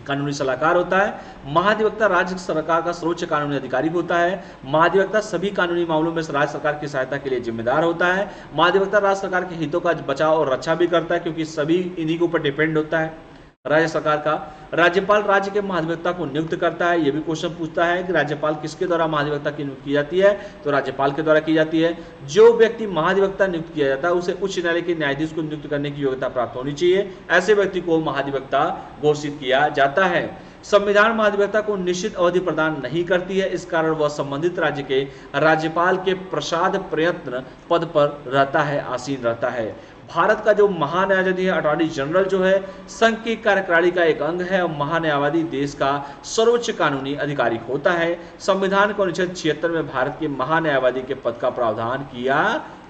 कानूनी सलाहकार होता है। महाधिवक्ता राज्य सरकार का सर्वोच्च कानूनी अधिकारी होता है। महाधिवक्ता सभी कानूनी मामलों में राज्य सरकार की सहायता के लिए जिम्मेदार होता है। महाधिवक्ता राज्य सरकार के हितों का बचाव और रक्षा भी करता है क्योंकि सभी इन्हीं के ऊपर डिपेंड होता है राज्य सरकार का। राज्यपाल राज्य के महाधिवक्ता को नियुक्त करता है। यह भी क्वेश्चन पूछता है कि राज्यपाल किसके द्वारा महाधिवक्ता की नियुक्ति की जाती है, तो राज्यपाल के द्वारा की जाती है। जो व्यक्ति महाधिवक्ता नियुक्त किया जाता है उसे उच्च न्यायालय के न्यायाधीश को नियुक्त करने की योग्यता प्राप्त होनी चाहिए। ऐसे व्यक्ति को महाधिवक्ता घोषित किया जाता है। संविधान महाधिवक्ता को निश्चित अवधि प्रदान नहीं करती है, इस कारण वह संबंधित राज्य के राज्यपाल के प्रसाद प्रयत्न पद पर रहता है, आसीन रहता है। भारत का जो महान्यायाधीश है, अटॉर्नी जनरल जो है, संघ की कार्यप्रणाली का एक अंग है और महान्यायवादी देश का सर्वोच्च कानूनी अधिकारी होता है। संविधान के अनुच्छेद 76 में भारत के महान्यायवादी के पद का प्रावधान किया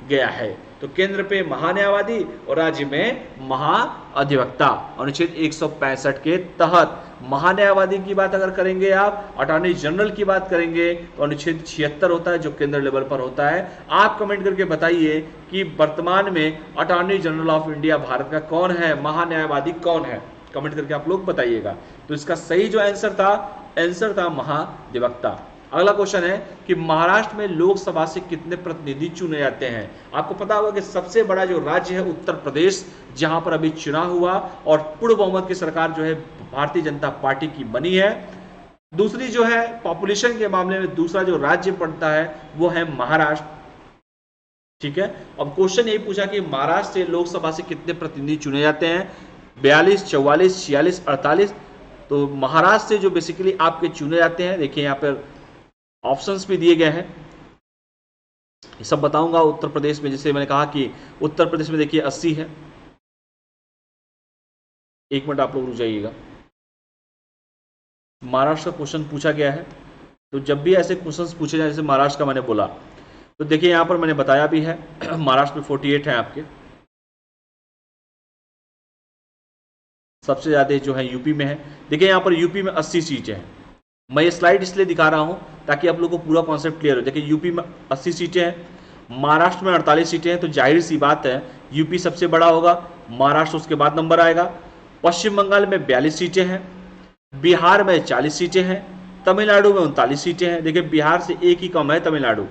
गया है। तो केंद्र पे महान्यायवादी और राज्य में महाअधिवक्ता। अनुच्छेद 165 के तहत महान्यायवादी की बात अगर करेंगे आप, अटॉर्नी जनरल की बात करेंगे तो अनुच्छेद 76 होता है जो केंद्र लेवल पर होता है। आप कमेंट करके बताइए कि वर्तमान में attorney general of India Bharat का कौन है, महान्यायवादी कौन है, कमेंट करके आप लोग बताइएगा। तो इसका सही जो आंसर था महाधिवक्ता। अगला क्वेश्चन है कि महाराष्ट्र में लोकसभा से कितने प्रतिनिधि चुने जाते हैं। आपको पता होगा कि सबसे बड़ा जो राज्य है उत्तर प्रदेश, जहां पर अभी चुनाव हुआ और पूर्ण बहुमत की सरकार जो है भारतीय जनता पार्टी की बनी है। दूसरी जो है पॉपुलेशन के मामले में दूसरा जो राज्य पड़ता है वो है महाराष्ट्र। ठीक है, अब क्वेश्चन यही पूछा कि महाराष्ट्र से लोकसभा से कितने प्रतिनिधि चुने जाते हैं, 42, 44, 46, 48। तो महाराष्ट्र से जो बेसिकली आपके चुने जाते हैं, देखिए यहां पर ऑप्शंस भी दिए गए हैं, ये सब बताऊंगा। उत्तर प्रदेश में जैसे मैंने कहा कि उत्तर प्रदेश में देखिए 80 है। एक मिनट आप लोग रुक जाइएगा, महाराष्ट्र का क्वेश्चन पूछा गया है, तो जब भी ऐसे क्वेश्चंस पूछे जाए, जैसे महाराष्ट्र का मैंने बोला, तो देखिए यहां पर मैंने बताया भी है महाराष्ट्र में 48 है आपके। सबसे ज्यादा जो है यूपी में है। देखिए यहां पर यूपी में 80 सीटें हैं। मैं ये स्लाइड इसलिए दिखा रहा हूं ताकि आप लोगों को पूरा कॉन्सेप्ट क्लियर हो। देखिए यूपी में 80 सीटें हैं, महाराष्ट्र में 48 सीटें हैं, तो जाहिर सी बात है यूपी सबसे बड़ा होगा, महाराष्ट्र उसके बाद नंबर आएगा। पश्चिम बंगाल में 42 सीटें हैं, बिहार में 40 सीटें हैं, तमिलनाडु में 39 सीटें हैं। देखिए बिहार से एक ही कम है तमिलनाडु।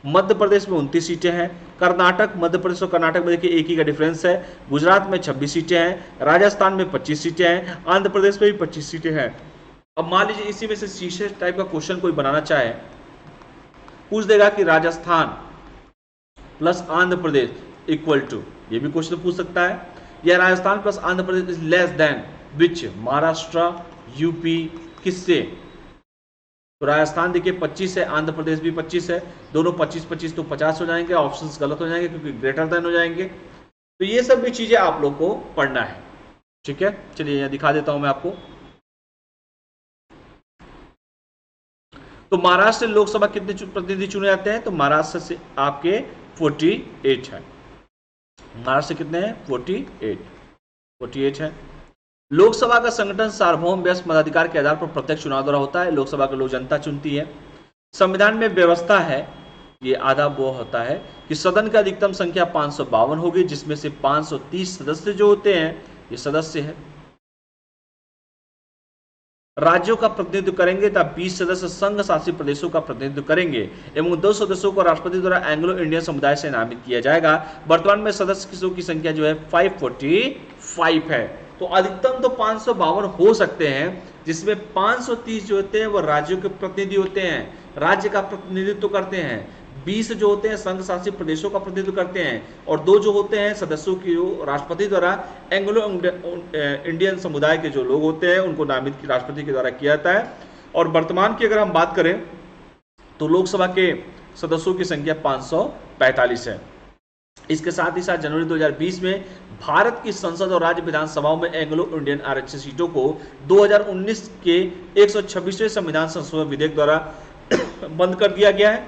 मध्य प्रदेश में 29 सीटें हैं, कर्नाटक, मध्य प्रदेश और कर्नाटक में देखिए एक ही का डिफरेंस है। गुजरात में 26 सीटें हैं, राजस्थान में 25 सीटें हैं, आंध्र प्रदेश में भी 25 सीटें हैं। अब मान लीजिए इसी में से शीशे टाइप का क्वेश्चन कोई बनाना चाहे, पूछ देगा कि Rajasthan plus Andhra Pradesh equal to, ये भी क्वेश्चन पूछ सकता है, या Rajasthan plus Andhra Pradesh is less than which, Maharashtra, UP, किससे। तो राजस्थान देखिए 25 है, आंध्र प्रदेश भी 25 है, दोनों 25-25 तो 50 हो जाएंगे, ऑप्शंस गलत हो जाएंगे क्योंकि ग्रेटर देन हो जाएंगे। तो ये सब भी चीजें आप लोग को पढ़ना है। ठीक है, चलिए यहां दिखा देता हूं मैं आपको। तो महाराष्ट्र से लोकसभा कितने प्रतिनिधि चुने जाते हैं, तो महाराष्ट्र से आपके 48 है। महाराष्ट्र से कितने हैं, 48 है। लोकसभा का संगठन सार्वभौम व्यस्क मताधिकार के आधार पर प्रत्यक्ष चुनाव द्वारा होता है। लोकसभा के लोग जनता चुनती है। संविधान में व्यवस्था है, ये आधा वो होता है कि सदन का अधिकतम संख्या 552 होगी, जिसमें से 530 सदस्य जो होते हैं ये सदस्य है। राज्यों का प्रतिनिधित्व करेंगे तब 20 सदस्य संघ शासित प्रदेशों का प्रतिनिधित्व करेंगे एवं 2 सदस्यों को राष्ट्रपति द्वारा एंग्लो इंडियन समुदाय से नामित किया जाएगा। वर्तमान में सदस्यों की संख्या जो है 545 है। तो अधिकतम तो 552 हो सकते हैं, जिसमें 530 जो होते हैं वो राज्यों के प्रतिनिधि होते हैं, राज्य का प्रतिनिधित्व करते हैं। 20 जो होते हैं संघ शासित प्रदेशों का प्रतिनिधित्व करते हैं, और 2 जो होते हैं सदस्यों की राष्ट्रपति द्वारा एंग्लो इंडियन समुदाय के जो लोग होते हैं उनको नामित राष्ट्रपति के द्वारा किया जाता है। और वर्तमान की अगर हम बात करें तो लोकसभा के सदस्यों की संख्या 545 है। इसके साथ ही साथ जनवरी 2020 में भारत की संसद और राज्य विधानसभाओं में एंग्लो इंडियन आरक्षित सीटों को 2019 के 126वें संविधान संशोधन विधेयक द्वारा बंद कर दिया गया है,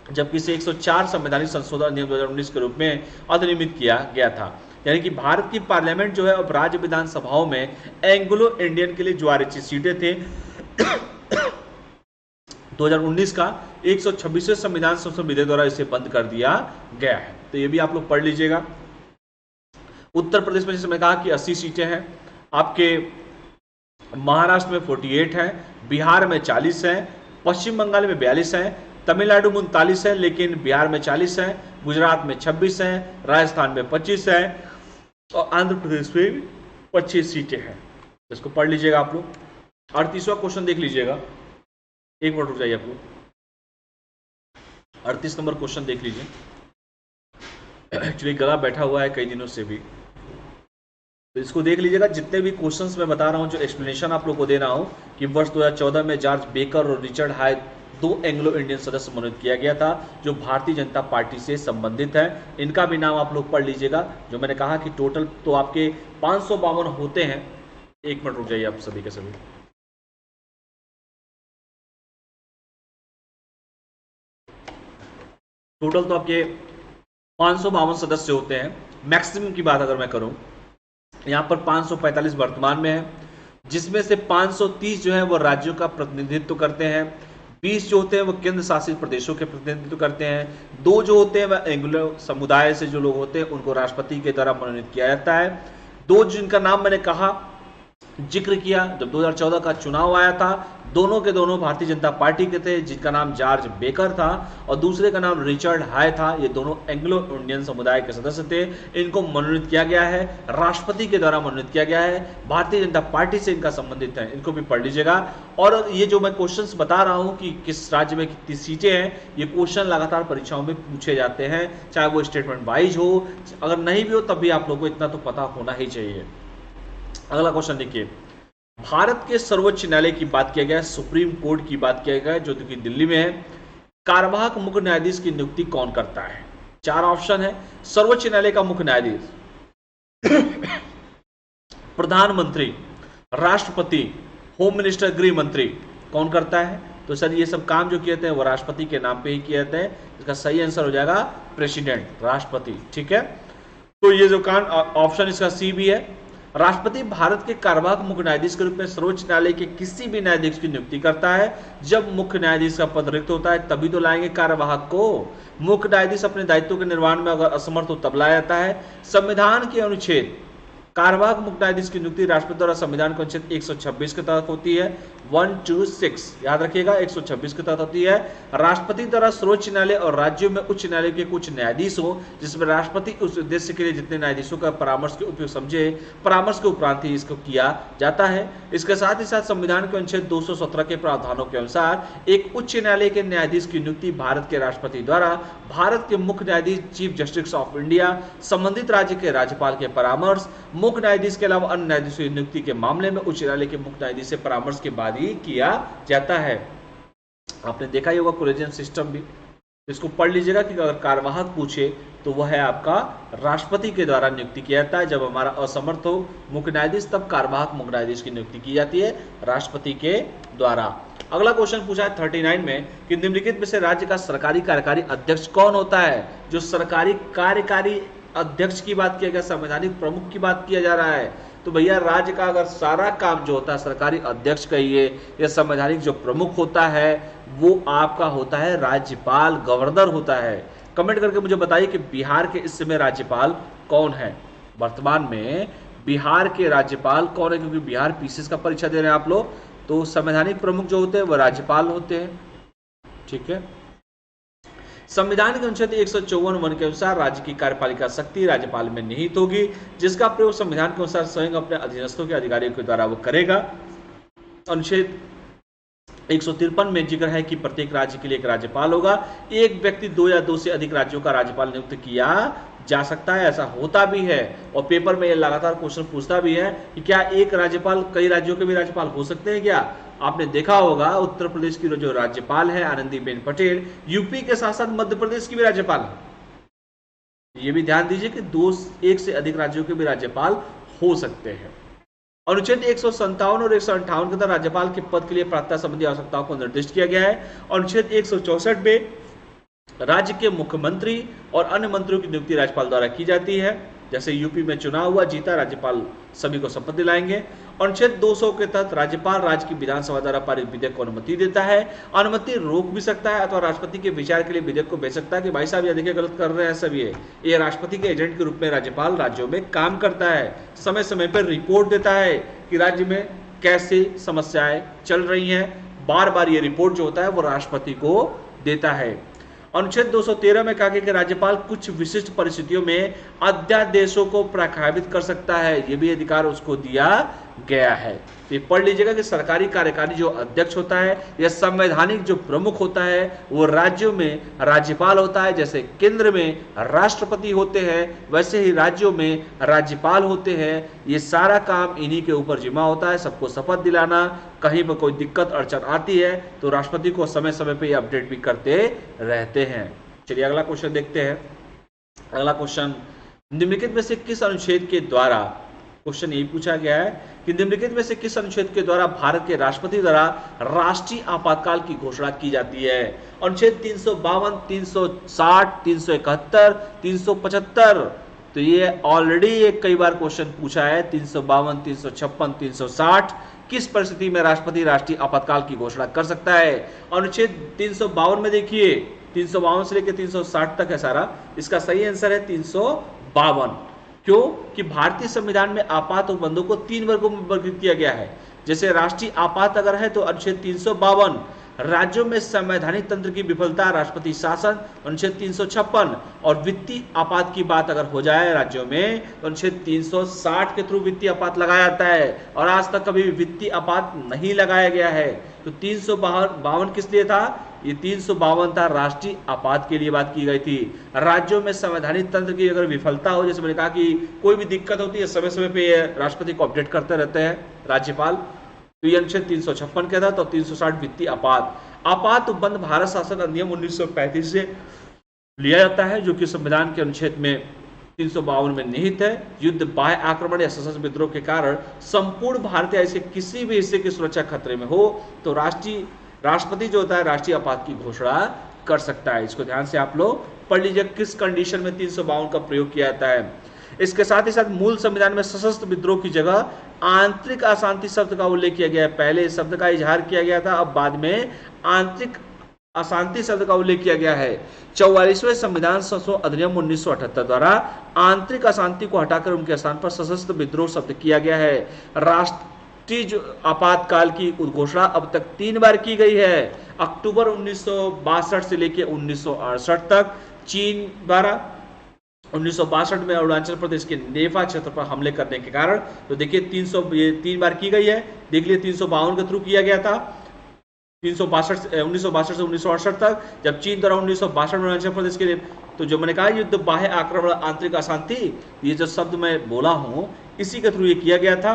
जबकि इसे 104 संवैधानिक संशोधन अधिनियम 2019 के रूप में अधिनियमित किया गया था। यानी कि भारत की पार्लियामेंट जो है अब राज्य विधानसभाओं में एंग्लो इंडियन के लिए जो आरक्षित सीटें थे 2019 का 126वें संविधान संशोधन विधेयक द्वारा इसे बंद कर दिया गया है। तो ये भी आप लोग पढ़ लीजिएगा। उत्तर प्रदेश में जैसे मैं कहा कि 80 सीटें हैं, आपके महाराष्ट्र में 48 हैं, बिहार में 40 हैं, पश्चिम बंगाल में 42 हैं, तमिलनाडु में 39 है लेकिन बिहार में 40 है, गुजरात में 26 है, राजस्थान में 25 है और आंध्र प्रदेश में 25 सीटें हैं। इसको पढ़ लीजिएगा आप लोग। 38वां क्वेश्चन देख लीजिएगा, एक मिनट रुक जाइए आप लोग। 38 नंबर क्वेश्चन देख लीजिए। एक्चुअली गला बैठा हुआ है कई दिनों से भी, तो इसको देख लीजिएगा। जितने भी क्वेश्चंस मैं बता रहा हूं, जो एक्सप्लेनेशन आप लोग को दे रहा हूं कि वर्ष 2014 में जॉर्ज बेकर और रिचर्ड हाइड 2 एंग्लो इंडियन सदस्य मनोनीत किया गया था जो भारतीय जनता पार्टी से संबंधित है। इनका भी नाम आप लोग पढ़ लीजिएगा। जो मैंने कहा कि टोटल तो आपके 552 होते हैं। एक मिनट रुक जाइए आप सभी के सभी। टोटल तो आपके 552 सदस्य होते हैं। मैक्सिमम की बात अगर मैं करूं, यहां पर 545 वर्तमान में है, जिसमें से 530 जो है वो राज्यों का प्रतिनिधित्व करते हैं, 20 जो होते हैं वो केंद्र शासित प्रदेशों के प्रतिनिधित्व करते हैं, 2 जो होते हैं वह एंग्लो समुदाय से जो लोग होते हैं उनको राष्ट्रपति के द्वारा मनोनीत किया जाता है। 2 जिनका नाम मैंने कहा जिक्र किया जब 2014 का चुनाव आया था, दोनों के दोनों भारतीय जनता पार्टी के थे, जिनका नाम जॉर्ज बेकर था और दूसरे का नाम रिचर्ड हाय था। ये दोनों एंग्लो इंडियन समुदाय के सदस्य थे। इनको मनोनीत किया गया है, राष्ट्रपति के द्वारा मनोनीत किया गया है, भारतीय जनता पार्टी से इनका संबंधित है, इनको भी पढ़ लीजिएगा। और ये जो मैं क्वेश्चंस बता रहा हूं कि किस राज्य में कितनी सीटें हैं, ये क्वेश्चन लगातार परीक्षाओं में पूछे जाते हैं, चाहे वो स्टेटमेंट वाइज हो, अगर नहीं भी हो तब भी आप लोगों को इतना तो पता होना ही चाहिए। अगला क्वेश्चन देखिए, भारत के सर्वोच्च न्यायालय की बात किया गया है, सुप्रीम कोर्ट की बात किया गया है, जो कि दिल्ली में है। कार्यवाहक मुख्य न्यायाधीश की नियुक्ति कौन करता है? 4 ऑप्शन है। सर्वोच्च न्यायालय का मुख्य न्यायाधीश प्रधानमंत्री, राष्ट्रपति, होम मिनिस्टर, गृह मंत्री। कौन करता है? तो सर ये सब काम जो किए थे वो राष्ट्रपति के नाम पे ही किए थे। इसका सही आंसर हो जाएगा प्रेसिडेंट, राष्ट्रपति। ठीक है, तो ये जो काम ऑप्शन इसका सी भी है। राष्ट्रपति भारत के कार्यवाहक मुख्य न्यायाधीश के रूप में सर्वोच्च न्यायालय के किसी भी न्यायाधीश की नियुक्ति करता है। जब मुख्य न्यायाधीश का पद रिक्त होता है तभी तो लाएंगे कार्यवाहक को। मुख्य न्यायाधीश अपने दायित्वों के निर्वहन में अगर असमर्थ हो तब लाया जाता है। संविधान के अनुच्छेद, कार्यवाहक मुख्य न्यायाधीश की नियुक्ति राष्ट्रपति द्वारा संविधान के अनुच्छेद 126 के तहत होती है। 126 याद रखिएगा, 126 के तहत होती है। राष्ट्रपति द्वारा सर्वोच्च न्यायालय और राज्यों में उच्च न्यायालय के कुछ न्यायाधीश हो, जिसमें राष्ट्रपति उस उद्देश्य के लिए जितने न्यायाधीशों का परामर्श के उपयोग समझे, परामर्श के उपरांत ही इसको किया जाता है। इसके साथ ही साथ संविधान के अनुच्छेद 217 के प्रावधानों के अनुसार एक उच्च न्यायालय के न्यायाधीश की नियुक्ति भारत के राष्ट्रपति द्वारा भारत के मुख्य न्यायाधीश, चीफ जस्टिस ऑफ इंडिया, संबंधित राज्य के राज्यपाल के परामर्श, मुख्य न्यायाधीश के अलावा अन्य न्यायाधीशों की नियुक्ति के मामले में उच्च न्यायालय के मुख्य न्यायाधीश से परामर्श के बाद ही किया जाता है। आपने देखा ही होगा कोलेजियम सिस्टम भी, इसको पढ़ लीजिएगा कि अगर कार्यवाहक पूछे तो वह है आपका राष्ट्रपति के द्वारा नियुक्ति किया जाता है। जब हमारा असमर्थ हो मुख्य न्यायाधीश तब कार्यवाहक मुख्य न्यायाधीश की नियुक्ति की जाती है राष्ट्रपति के द्वारा। अगला क्वेश्चन पूछा है 39 में कि निम्नलिखित में से राज्य का सरकारी कार्यकारी अध्यक्ष कौन होता है? जो सरकारी कार्यकारी अध्यक्ष की बात किया गया, संवैधानिक प्रमुख की बात किया जा रहा है, तो भैया राज्य का अगर सारा काम जो होता है सरकारी अध्यक्ष कहिए या संवैधानिक जो प्रमुख होता है वो आपका होता है राज्यपाल, गवर्नर होता है। कमेंट करके मुझे बताइए कि बिहार के इस समय राज्यपाल कौन है? वर्तमान में बिहार के राज्यपाल कौन है? क्योंकि बिहार पीसीएस का परीक्षा दे रहे हैं आप लोग, तो संवैधानिक प्रमुख जो होते हैं वह राज्यपाल होते हैं। ठीक है, संविधान के अनुच्छेद 154 के अनुसार राज्य की कार्यपालिका शक्ति राज्यपाल में निहित होगी, जिसका प्रयोग संविधान के अनुसार स्वयं अपने अधीनस्थों के अधिकारियों के द्वारा वो करेगा। अनुच्छेद 153 में जिक्र है कि प्रत्येक राज्य के लिए एक राज्यपाल होगा। एक व्यक्ति 2 या 2 से अधिक राज्यों का राज्यपाल नियुक्त किया जा सकता है, ऐसा होता भी है। और पेपर में ये लगातार क्वेश्चन पूछता भी है कि क्या एक राज्यपाल कई राज्यों के भी राज्यपाल हो सकते हैं क्या? आपने देखा होगा उत्तर प्रदेश की जो राज्यपाल है आनंदीबेन पटेल, यूपी के साथ साथ मध्य प्रदेश की भी राज्यपाल है। ये भी ध्यान दीजिए कि 1 से अधिक राज्यों के भी राज्यपाल हो सकते हैं। अनुच्छेद 157 और 158 के तहत राज्यपाल के पद के लिए प्रार्थना संबंधी आवश्यकताओं को निर्दिष्ट किया गया है। अनुच्छेद 164 में राज्य के मुख्यमंत्री और अन्य मंत्रियों की नियुक्ति राज्यपाल द्वारा की जाती है। जैसे यूपी में चुनाव हुआ, जीता, राज्यपाल सभी को शपथ दिलाएंगे। अनुच्छेद 200 के तहत राज्यपाल राज्य की विधानसभा द्वारा पारित विधेयक को अनुमति देता है। अनुमति रोक भी सकता है अथवा राष्ट्रपति के विचार के लिए विधेयक को भेज सकता है कि भाई साहब ये देखिए गलत कर रहे हैं सब। ये राष्ट्रपति के एजेंट के रूप में राज्यपाल राज्यों में काम करता है, समय समय पर रिपोर्ट देता है कि राज्य में कैसे समस्याएं चल रही हैं। बार बार ये रिपोर्ट जो होता है वो राष्ट्रपति को देता है। अनुच्छेद 213 में कहा गया कि राज्यपाल कुछ विशिष्ट परिस्थितियों में अध्यादेशों को प्रभावित कर सकता है, ये भी अधिकार उसको दिया गया है। तो ये पढ़ लीजिएगा कि सरकारी कार्यकारी जो अध्यक्ष होता है या संवैधानिक जो प्रमुख होता है वो राज्यों में राज्यपाल होता है। जैसे केंद्र में राष्ट्रपति होते हैं वैसे ही राज्यों में राज्यपाल होते हैं। ये सारा काम इन्हीं के ऊपर जिम्मा होता है, सबको शपथ दिलाना। कहीं पर कोई दिक्कत अड़चन आती है तो राष्ट्रपति को समय समय पे अपडेट भी करते रहते हैं। चलिए अगला क्वेश्चन देखते हैं। अगला क्वेश्चन, निम्नलिखित में से किस अनुच्छेद के द्वारा, क्वेश्चन यही पूछा गया है कि निम्नलिखित में से किस अनुच्छेद के द्वारा भारत के राष्ट्रपति द्वारा राष्ट्रीय आपातकाल की घोषणा की जाती है? अनुच्छेद 352, 360, 371, 375। तो ये ऑलरेडी कई बार क्वेश्चन पूछा है। 352, 356, 360 किस परिस्थिति में राष्ट्रपति राष्ट्रीय आपातकाल की घोषणा कर सकता है? अनुच्छेद 352 में देखिए, 352 से लेकर 360 तक है सारा। इसका सही आंसर है 352। क्यों? कि भारतीय संविधान में आपात उपबंधों को 3 वर्गों में वर्गीकृत किया गया है। जैसे राष्ट्रीय आपात अगर है तो अनुच्छेद 352, राज्यों में संवैधानिक तंत्र की विफलता राष्ट्रपति शासन अनुच्छेद 356, और वित्तीय आपात की बात अगर हो जाए राज्यों में तो अनुच्छेद 360 के थ्रू वित्तीय आपात लगाया जाता है, और आज तक कभी वित्तीय आपात नहीं लगाया गया है। तो 352 किस लिए था? ये 352 था राष्ट्रीय आपात के लिए बात की गई थी। राज्यों में संवैधानिक तंत्र की अगर विफलता हो, जैसे मैंने कहा कि कोई भी दिक्कत होती है समय समय पे राष्ट्रपति को अपडेट करते रहते हैं राज्यपाल, तो ये अनुच्छेद 356 के था। तो 360 वित्तीय आपात। आपात उपबंध भारत शासन अधिनियम 1935 से लिया जाता है, जो कि संविधान के अनुच्छेद में 352 में निहित है। युद्ध, बाह्य आक्रमण या सशस्त्र विद्रोह के कारण संपूर्ण भारतीय ऐसे किसी भी हिस्से की सुरक्षा खतरे में हो तो राष्ट्रपति जो होता है राष्ट्रीय आपात की घोषणा कर सकता है। इसको ध्यान से आप लोग पढ़ लीजिए किस कंडीशन में 352 का प्रयोग किया जाता है। इसके साथ ही साथ मूल संविधान में सशस्त्र विद्रोह की जगह आंतरिक अशांति शब्द का उल्लेख किया गया है। पहले इस शब्द का इजहार किया गया था, अब बाद में आंतरिक अशांति शब्द का उल्लेख किया गया है। 44वें संविधान संशोधन अधिनियम 1978 द्वारा आंतरिक अशांति को हटाकर उनके स्थान पर सशस्त्र विद्रोह शब्द किया गया है। राष्ट्रीय जो आपातकाल की घोषणा अब तक 3 बार की गई है। अक्टूबर 1962 से लेकर 1968 तक चीन द्वारा, 1962 में अरुणाचल प्रदेश के नेफा क्षेत्र पर हमले करने के कारण, तो देखिए 3 बार की गई है। देख लिए 352 के थ्रू किया गया था 1962 से 1968 तक, जब चीन द्वारा 1962 में अरुणाचल प्रदेश के लिए, तो जो मैंने कहा युद्ध, बाह्य आक्रमण, आंतरिक अशांति, ये जो शब्द मैं बोला हूं इसी के थ्रू ये किया गया था।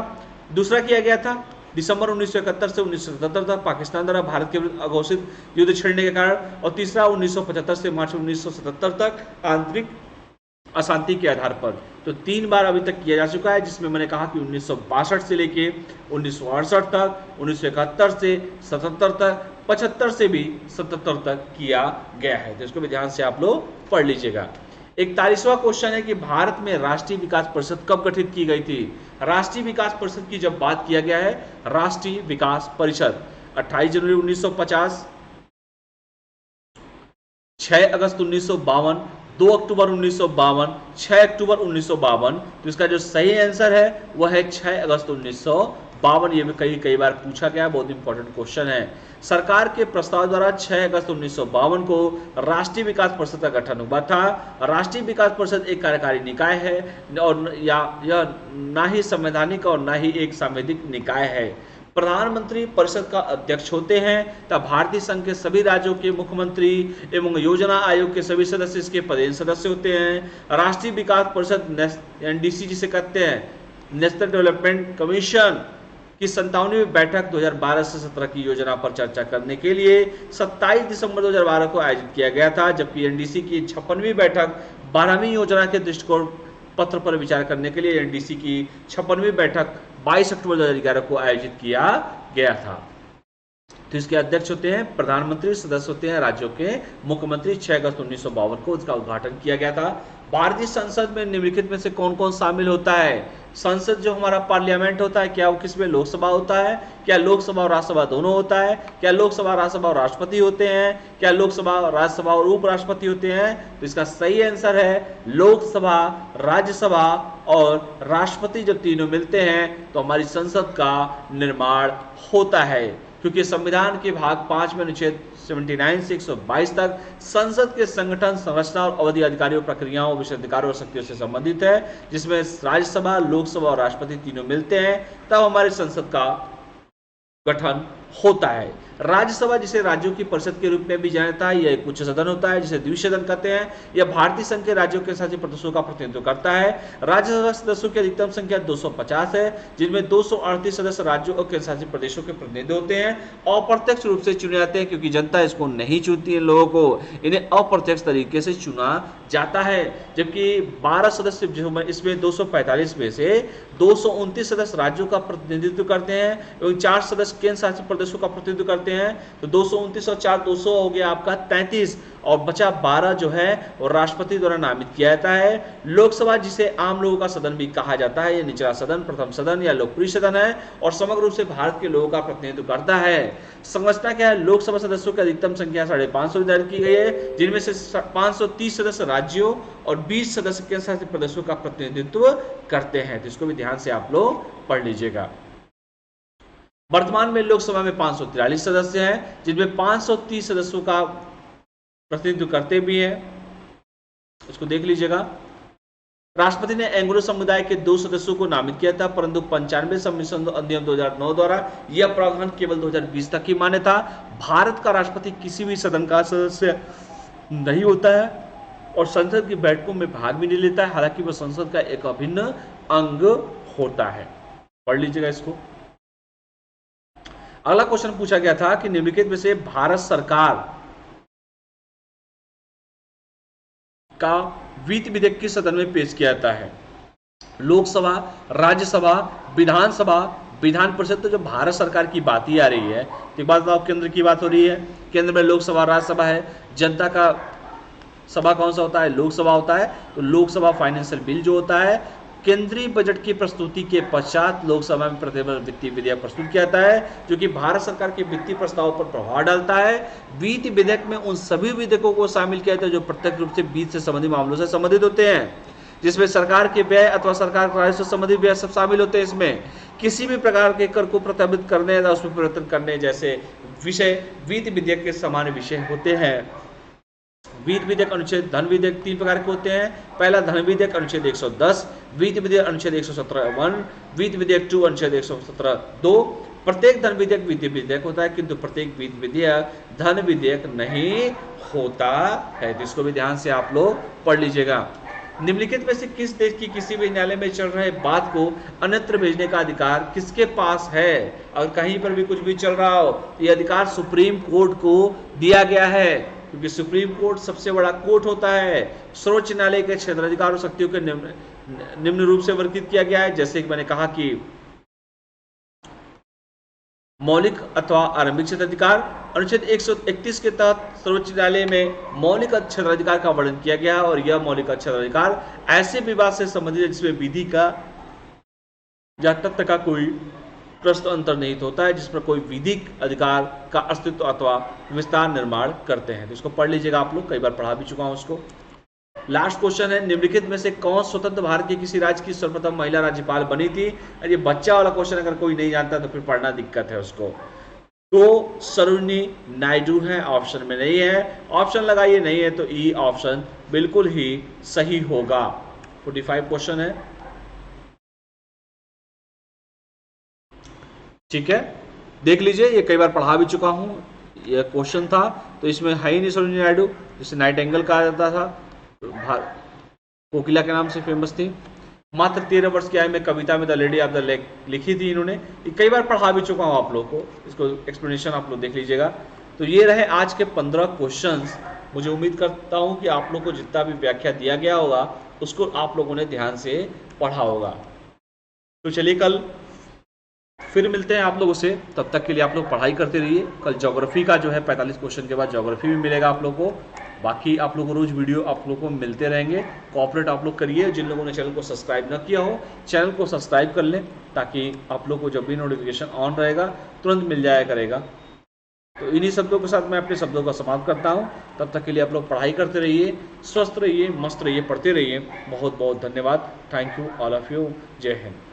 दूसरा किया गया था दिसंबर 1971 से 1977 तक पाकिस्तान द्वारा भारत के विरुद्ध अघोषित युद्ध छिड़ने के कारण, और तीसरा 1975 से मार्च 1977 तक आंतरिक अशांति के आधार पर। तो 3 बार अभी तक किया जा चुका है, जिसमें मैंने कहा कि 1962 से लेके 1968 तक, 1971 से 77 तक, 75 से भी 77 तक किया गया है। तो इसको भी ध्यान से आप लोग पढ़ लीजिएगा। 41वां क्वेश्चन है कि भारत में राष्ट्रीय विकास परिषद कब गठित की गई थी? राष्ट्रीय विकास परिषद की जब बात किया गया है, राष्ट्रीय विकास परिषद 28 जनवरी 1950, 6 अगस्त 1952, 2 अक्टूबर 1952, 6 अक्टूबर 1952। तो इसका जो सही आंसर है वह है 6 अगस्त 1952। ये भी कई बार पूछा गया, बहुत इंपॉर्टेंट क्वेश्चन है। सरकार के प्रस्ताव द्वारा 6 अगस्त 1952 को राष्ट्रीय विकास परिषद का गठन हुआ था। राष्ट्रीय विकास परिषद एक कार्यकारी निकाय है और यह ना ही संवैधानिक और ना ही एक सांविधिक निकाय है। प्रधानमंत्री परिषद का अध्यक्ष होते हैं, तब भारतीय संघ के सभी राज्यों के मुख्यमंत्री एवं योजना आयोग के सभी सदस्य इसके पदेन सदस्य होते हैं। राष्ट्रीय विकास परिषद एनडीसी जिसे कहते हैं, नेशनल डेवलपमेंट कमीशन की 57वीं बैठक 2012 से 17 की योजना पर चर्चा करने के लिए 27 दिसंबर 2012 को आयोजित किया गया था, जबकि एनडीसी की 56वीं बैठक 12वीं योजना के दृष्टिकोण पत्र पर विचार करने के लिए एनडीसी की 56वीं बैठक 22 अक्टूबर 2011 को आयोजित किया गया था। तो इसके अध्यक्ष होते हैं प्रधानमंत्री, सदस्य होते हैं राज्यों के मुख्यमंत्री। 6 अगस्त 1952 को इसका उद्घाटन किया गया था। भारतीय संसद में निम्नलिखित में से कौन कौन शामिल होता है? संसद जो हमारा पार्लियामेंट होता है, क्या वो किसमें लोकसभा होता है? क्या लोकसभा और राज्यसभा दोनों होता है? क्या लोकसभा, राज्यसभा और राष्ट्रपति होते हैं? क्या लोकसभा, राज्यसभा और उपराष्ट्रपति होते हैं? तो इसका सही आंसर है लोकसभा, राज्यसभा और राष्ट्रपति जब तीनों मिलते हैं तो हमारी संसद का निर्माण होता है। क्योंकि संविधान के भाग 5 में अनुच्छेद 79 से 122 तक संसद के संगठन, संरचना और अवधि, अधिकारियों, प्रक्रियाओं, विशेषाधिकारों और शक्तियों से संबंधित है, जिसमें राज्यसभा, लोकसभा और राष्ट्रपति तीनों मिलते हैं, तब हमारी संसद का गठन होता है। राज्यसभा जिसे राज्यों की परिषद के रूप में भी जाना जाता है, यह एक उच्च सदन होता है जिसे द्विसदन कहते हैं। यह भारतीय संघ के राज्यों के शासित प्रदेशों का प्रतिनिधित्व करता है। राज्यसभा सदस्यों की अधिकतम संख्या 250 है, जिनमें 238 सदस्य राज्यों और केंद्र शासित प्रदेशों के प्रतिनिधि होते हैं। अप्रत्यक्ष रूप से चुने जाते हैं, क्योंकि जनता इसको नहीं चुनती है, लोगों को इन्हें अप्रत्यक्ष तरीके से चुना जाता है। जबकि 12 सदस्य जो इसमें 245 में से 229 सदस्य राज्यों का प्रतिनिधित्व करते हैं एवं 4 सदस्य केंद्र शासित प्रदेशों का प्रतिनिधित्व करते हैं। तो 229 और 4 200 हो गया आपका 33, और बचा 12 जो है वो राष्ट्रपति द्वारा नामित किया जाता है। लोकसभा जिसे आम लोगों का सदन भी कहा जाता है, यह निचला सदन, प्रथम सदन या लोकप्रिय सदन है और समग्र रूप से भारत के लोगों का प्रतिनिधित्व करता है। संरचना क्या है? लोकसभा सदस्यों की अधिकतम संख्या 550 निर्धारित की गई है, जिनमें से 530 सदस्य राज्यों और 20 सदस्य केंद्र शासित प्रदेशों का प्रतिनिधित्व करते हैं। तो इसको भी ध्यान से आप लोग पढ़ लीजिएगा। वर्तमान में लोकसभा में 543 सदस्य हैं, जिनमें 530 सदस्यों का प्रतिनिधित्व करते भी हैं, इसको देख लीजिएगा। राष्ट्रपति ने एंग्लो समुदाय के 2 सदस्यों को नामित किया था, परंतु 95 संविधान अधिनियम 2009 द्वारा यह प्रावधान केवल 2020 तक ही मान्य था। भारत का राष्ट्रपति किसी भी सदन का सदस्य नहीं होता है और संसद की बैठकों में भाग भी नहीं लेता है, हालांकि वह संसद का एक अभिन्न अंग होता है। पढ़ लीजिएगा इसको। अगला क्वेश्चन पूछा गया था कि निम्नलिखित में से भारत सरकार का वित्त विधेयक किस सदन में पेश किया जाता है? लोकसभा, राज्यसभा, विधानसभा, विधान परिषद। तो जो भारत सरकार की बात ही आ रही है तो बात बताओ, केंद्र की बात हो रही है। केंद्र में लोकसभा, राज्यसभा है। जनता का सभा कौन सा होता है? लोकसभा होता है। तो लोकसभा फाइनेंशियल बिल जो होता है, केंद्रीय बजट की प्रस्तुति के पश्चात लोकसभा में प्रतिवर्ष वित्तीय विधेयक प्रस्तुत किया जाता है, जो कि भारत सरकार के वित्तीय प्रस्ताव पर प्रभाव डालता है। वित्त विधेयक में उन सभी विधेयकों को शामिल किया जाता है जो प्रत्यक्ष रूप से वित्त से संबंधित मामलों से संबंधित होते हैं, जिसमें सरकार के व्यय अथवा सरकार के राजस्व से संबंधित व्यय सब शामिल होते हैं। इसमें किसी भी प्रकार के कर को प्रतिबंधित करने या उसमें परिवर्तन करने जैसे विषय वित्त विधेयक के समान विषय होते हैं। वित्त विधेयक अनुच्छेद, धन विधेयक 3 प्रकार के होते हैं। पहला धन विधेयक अनुच्छेद 110, वित्त विधेयक अनुच्छेद 117(1), वित्त विधेयक 2 अनुच्छेद 117(2). प्रत्येक धन विधेयक वित्त विधेयक होता है, किंतु प्रत्येक वित्त विधेयक धन विधेयक नहीं होता है। तो इसको भी ध्यान से आप लोग पढ़ लीजिएगा। निम्नलिखित में से किस देश की किसी भी न्यायालय में चल रहे बात को अन्यत्र भेजने का अधिकार किसके पास है? और कहीं पर भी कुछ भी चल रहा हो, यह अधिकार सुप्रीम कोर्ट को दिया गया है, क्योंकि सुप्रीम कोर्ट सबसे बड़ा कोर्ट होता है। सर्वोच्च न्यायालय के क्षेत्राधिकार और शक्तियों के निम्न रूप से वर्गीकृत किया गया है, जैसे कि मैंने कहा कि मौलिक अथवा आरंभिक क्षेत्राधिकार। अनुच्छेद 131 के तहत सर्वोच्च न्यायालय में मौलिक क्षेत्राधिकार का वर्णन किया गया है, और यह मौलिक क्षेत्राधिकार ऐसे विवाद से संबंधित है जिसमें विधि का या तथ्य का कोई प्रश्न अंतर्निहित होता है, जिस पर कोई विधिक अधिकार का अस्तित्व अथवा विस्तार निर्माण करते हैं। तो इसको पढ़ लीजिएगा, आप लोग कई बार पढ़ा भी चुका हूं उसको। लास्ट क्वेश्चन है, निम्नलिखित में से कौन स्वतंत्र भारत के किसी राज्य की सर्वप्रथम महिला राज्यपाल बनी थी? और ये बच्चा वाला क्वेश्चन अगर कोई नहीं जानता तो फिर पढ़ना दिक्कत है उसको। तो सरोजिनी नायडू है, ऑप्शन में नहीं है। ऑप्शन लगाइए, नहीं है तो ई ऑप्शन बिल्कुल ही सही होगा। 45 क्वेश्चन है, ठीक है, देख लीजिए। ये कई बार पढ़ा भी चुका हूं, ये क्वेश्चन था। तो इसमें है ही नहीं सरोजिनी नायडू, जिसे नाइटिंगेल कहा जाता था, कोकिला के नाम से फेमस थी। मात्र 13 वर्ष की आयु में कविता में the lady of the lake लिखी थी इन्होंने। कई बार पढ़ा भी चुका हूं आप लोग को, इसको एक्सप्लेनेशन आप लोग देख लीजिएगा। तो ये रहे आज के 15 क्वेश्चंस। मुझे उम्मीद करता हूं कि आप लोग को जितना भी व्याख्या दिया गया होगा उसको आप लोगों ने ध्यान से पढ़ा होगा। तो चलिए कल फिर मिलते हैं आप लोगों से, तब तक के लिए आप लोग पढ़ाई करते रहिए। कल ज्योग्राफी का जो है 45 क्वेश्चन के बाद ज्योग्राफी भी मिलेगा आप लोग को। बाकी आप लोग को रोज वीडियो आप लोग को मिलते रहेंगे। कोऑपरेट आप लोग करिए। जिन लोगों ने चैनल को सब्सक्राइब न किया हो, चैनल को सब्सक्राइब कर लें, ताकि आप लोग को जब भी नोटिफिकेशन ऑन रहेगा तुरंत मिल जाया करेगा। तो इन्हीं शब्दों के साथ मैं अपने शब्दों का समाप्त करता हूँ। तब तक के लिए आप लोग पढ़ाई करते रहिए, स्वस्थ रहिए, मस्त रहिए, पढ़ते रहिए। बहुत बहुत धन्यवाद। Thank you all of you. जय हिंद।